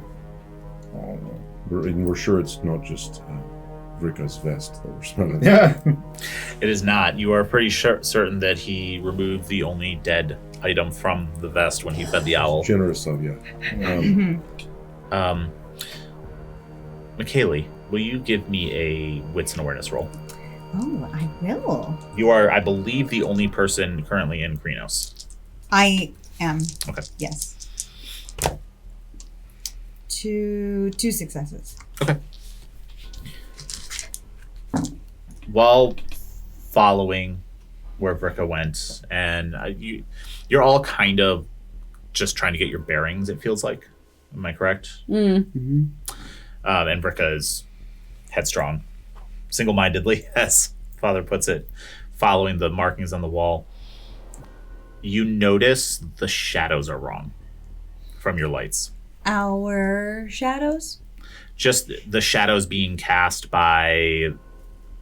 We're sure it's not just Vrika's vest that we're smelling. Yeah. It is not. You are pretty certain that he removed the only dead item from the vest when he fed the owl. Generous of you. Michelagh, will you give me a wits and awareness roll? Oh, I will. You are, I believe, the only person currently in Krenos. I am. Okay. Yes. Two successes. Okay. While following where Vrika went, and you're all kind of just trying to get your bearings, it feels like. Am I correct? Mm-hmm. And Vrika is headstrong, single-mindedly, as Father puts it, following the markings on the wall. You notice the shadows are wrong from your lights. Our shadows? Just the shadows being cast by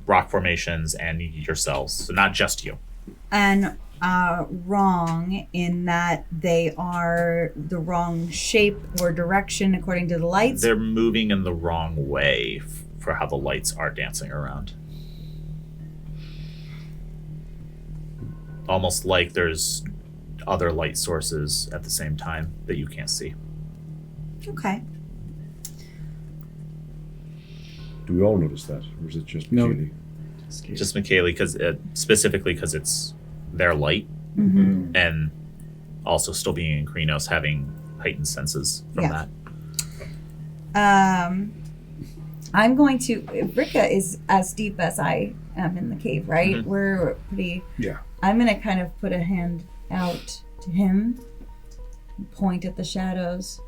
rock formations and yourselves, so not just you. And wrong in that they are the wrong shape or direction according to the lights? They're moving in the wrong way for how the lights are dancing around. Almost like there's other light sources at the same time that you can't see. Okay. Do we all notice that, or is it just No. Michelagh? Just Michelagh, specifically because it's their light, Mm-hmm. and also still being in Krenos, having heightened senses from Yeah. that. I'm going to. Vrika is as deep as I am in the cave, right? Mhm. We're pretty. Yeah. I'm going to kind of put a hand out to him, point at the shadows.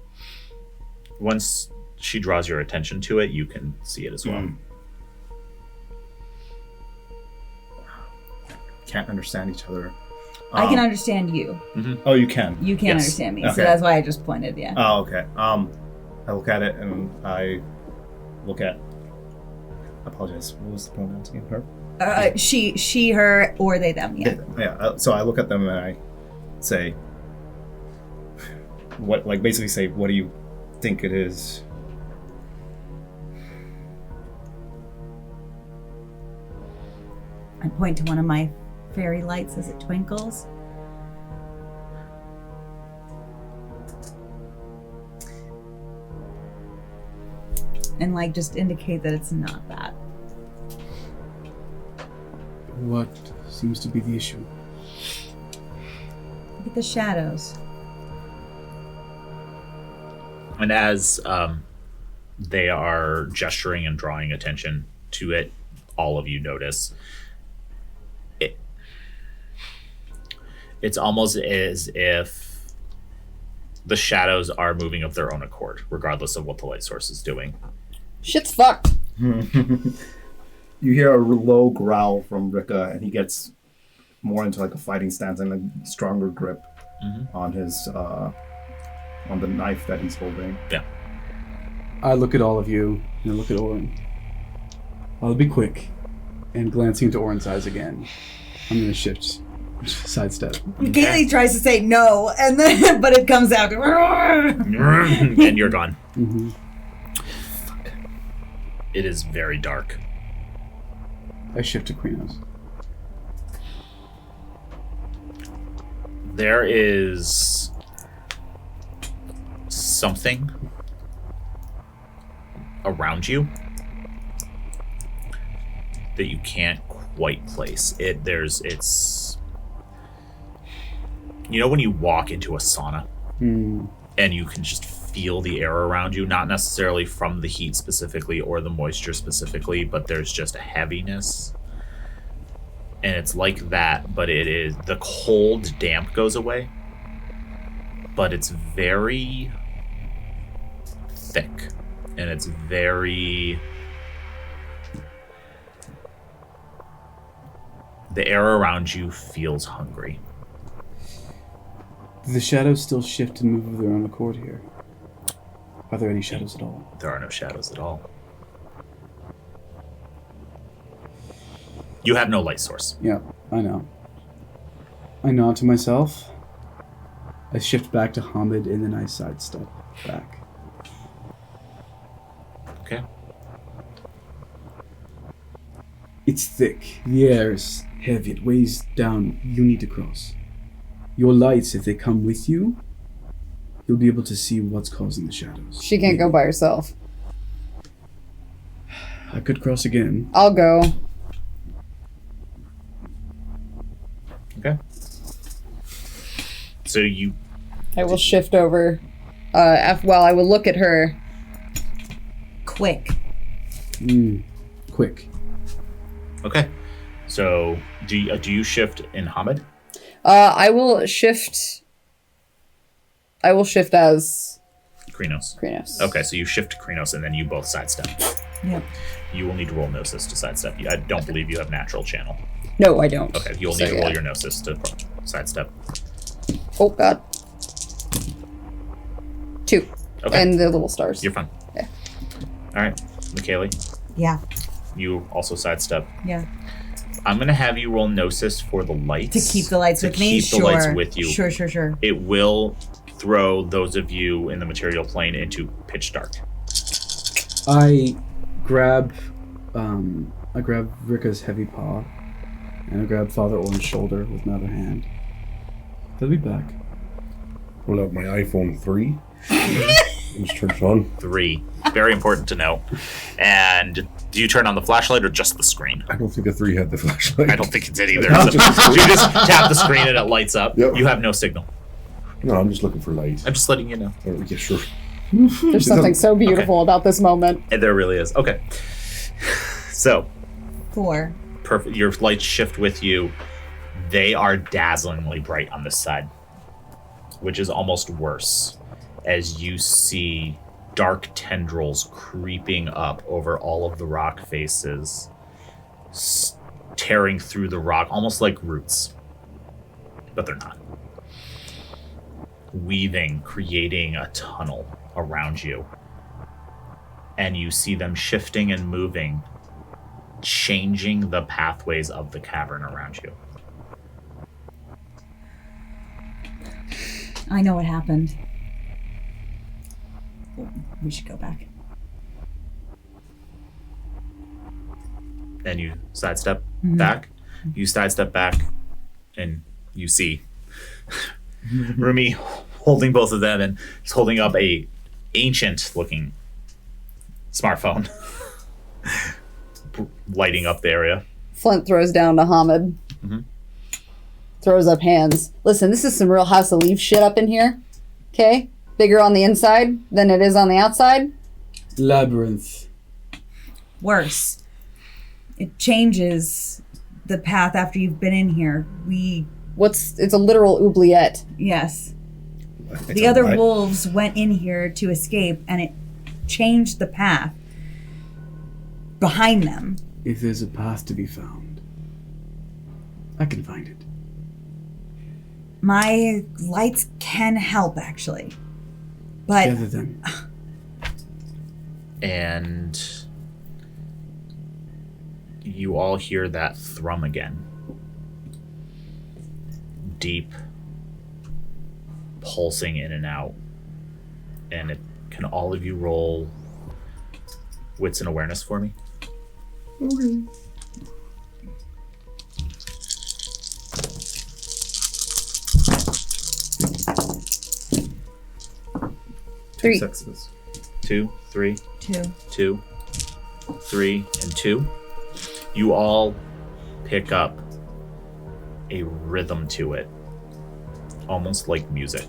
Once she draws your attention to it, you can see it as well. Can't understand each other. I can understand you. Oh, you can. You can't Yes. understand me, Okay. so that's why I just pointed. Yeah. Oh, okay. I look at it and I look at. I apologize. What was the pronouns again? Her. She, her, or they, them. Yeah. Yeah. So I look at them and I say, "What?" Like basically say, "What do you think it is?" I point to one of my fairy lights as it twinkles. And like just indicate that it's not that. What seems to be the issue? Look at the shadows. And as they are gesturing and drawing attention to it, all of you notice it's almost as if the shadows are moving of their own accord, regardless of what the light source is doing. Shit's fucked. You hear a low growl from Vrika, and he gets more into like a fighting stance and a stronger grip on his on the knife that he's holding. Yeah. I look at all of you, and I look at Odhrán. I'll be quick, and glancing into Orin's eyes again, I'm going to shift, sidestep. Kaylee tries to say no, and then but it comes out. And you're gone. Mm-hmm. It is very dark. I shift to Krenos. There is something around you that you can't quite place. It's you know when you walk into a sauna and you can just feel the air around you, not necessarily from the heat specifically or the moisture specifically, but there's just a heaviness. And it's like that, but it is the cold damp goes away, but it's very thick and it's very, the air around you feels hungry. Do the shadows still shift and move of their own accord here? Are there any shadows at all? There are no shadows at all. You have no light source. Yeah, I know. I nod to myself. I shift back to Hamid and then I sidestep back. Okay. It's thick. The air is heavy. It weighs down. You need to cross. Your lights, if they come with you, you'll be able to see what's causing the shadows. She can't go by herself. I could cross again. I'll go. Okay. So you... I will shift over. Well, I will look at her. Quick. Quick. Okay. So do you shift in Hamid? I will shift as Krynos. Okay, so you shift Krynos and then you both sidestep. Yep. You will need to roll Gnosis to sidestep. I don't believe you have natural channel. No, I don't. Okay, you'll need to roll your Gnosis to sidestep. Oh, God. 2. Okay. And the little stars. You're fine. Yeah. All right, Michelagh, Yeah. you also sidestep. Yeah. I'm going to have you roll Gnosis for the lights. To keep the lights with me? Keep the lights with you. Sure. It will throw those of you in the material plane into pitch dark. I grab Vrika's heavy paw, and I grab Father Oran's shoulder with my other hand. They'll be back. Pull out my iPhone 3. Just turn it on. 3. Very important to know. And do you turn on the flashlight or just the screen? I don't think a 3 had the flashlight. I don't think it did either. So you just tap the screen and it lights up. Yep. You have no signal. No, I'm just looking for light. I'm just letting you know. Oh, yeah, sure. There's something so beautiful about this moment. And there really is. Okay. So 4. perfect. Your lights shift with you. They are dazzlingly bright on this side, which is almost worse as you see dark tendrils creeping up over all of the rock faces, tearing through the rock, almost like roots. But they're not. Weaving, creating a tunnel around you. And you see them shifting and moving, changing the pathways of the cavern around you. I know what happened. We should go back. And you sidestep back. You sidestep back, and you see Rumi holding both of them, and he's holding up a ancient-looking smartphone, lighting up the area. Flynt throws down to Hamid. Throws up hands. Listen, this is some real House of Leaves shit up in here. Okay? Bigger on the inside than it is on the outside. Labyrinth. Worse. It changes the path after you've been in here. It's a literal oubliette. Yes. The other wolves went in here to escape, and it changed the path behind them. If there's a path to be found, I can find it. My lights can help, actually. But Gather them. And you all hear that thrum again. Deep, pulsing in and out. And can all of you roll wits and awareness for me? Okay. Three. 2 successes. 2, 3, 2. 2, 3, and 2. You all pick up a rhythm to it, almost like music.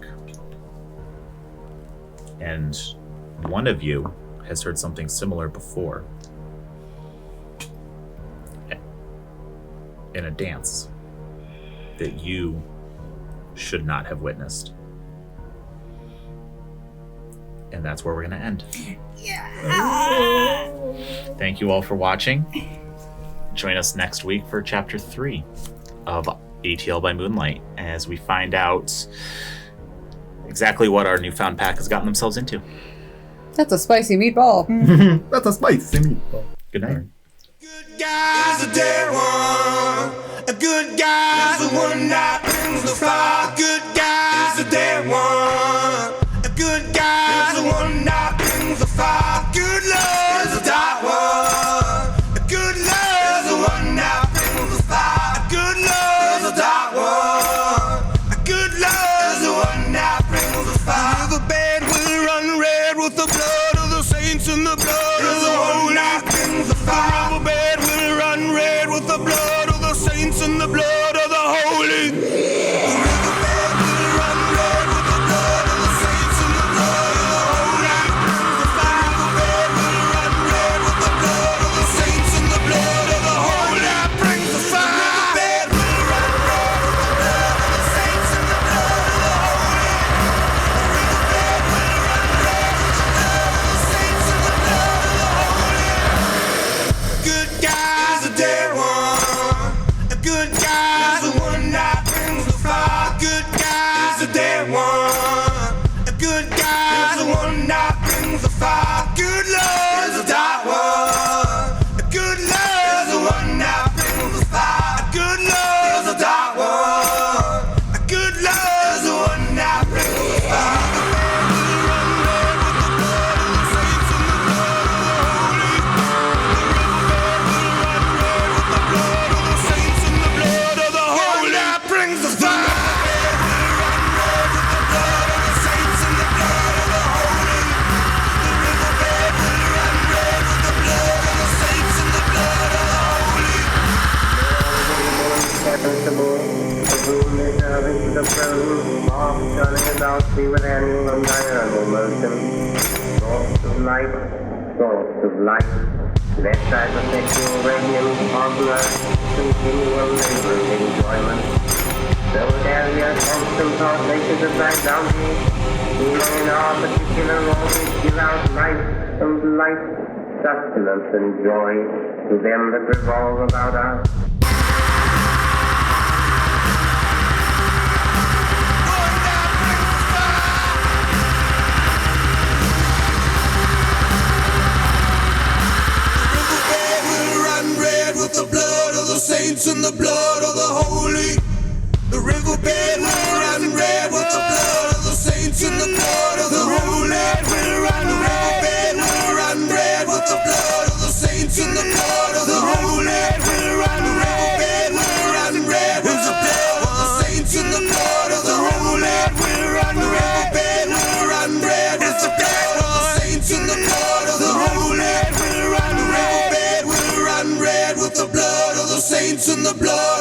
And one of you has heard something similar before. In a dance that you should not have witnessed. And that's where we're going to end. Yeah. Thank you all for watching. Join us next week for Chapter 3 of ATL by Moonlight as we find out exactly what our newfound pack has gotten themselves into. That's a spicy meatball. That's a spicy meatball. Good night. Good guy's a dead one. A good guy's the one that brings the fire. Good guy's a dead one. A good guy's the one that brings the fire. Good love is a dark one. A good love is the one that brings the fire. A good love is a dark one. A good love is the one that brings the fire. The bed will run red with the blood of the saints and the blood of the holy that brings the fire. The bed will run red with the blood of the saints and the blood of the holy. The riverbed will run red with the blood of the saints and the blood of the holy that brings the fire. The bed will run red with the blood of the saints and the blood of the holy that brings the fire. The bed will run red with the blood of the saints and the blood of the holy. The riverbed will run red with the blood of the saints and the blood of the holy. Good guy's a dead one. A good guy's the one that brings the fire. Good guy's a dead one. A good guy's the one that brings the fire. Good love is a dark one. A good love is the one that brings the fire. A good love is a dark one. A good love is the one that brings the fire. The bed will run red with the blood of the saints and the blood of the holy. The riverbed will run red with the blood of the saints and the blood of the holy that brings the fire. The bed will run red with the blood of the saints and the blood of the holy. The riverbed will run red with the blood of the saints and the blood of the holy. The room is serving the throne, off turning about me with annual and diurnal motion. Source of light, source of light. Left side of sexual radiance, Umbra, continual labor enjoyment. Those areas, constant pulsations of thy bounty, healing in our particular always give out life and light, sustenance and joy to them that revolve about us. With the blood of the saints and the blood of the holy. The riverbed will run red with the blood of the saints and the blood of the holy. Will run red. The riverbed will run red with the blood of the saints and the blood of the holy. Will run red. Will run red with the blood of the saints and the blood of the holy. Will run red. Will run red with the blood of the saints and the blood of the holy. Will run red. Will run red with the blood of the saints and the blood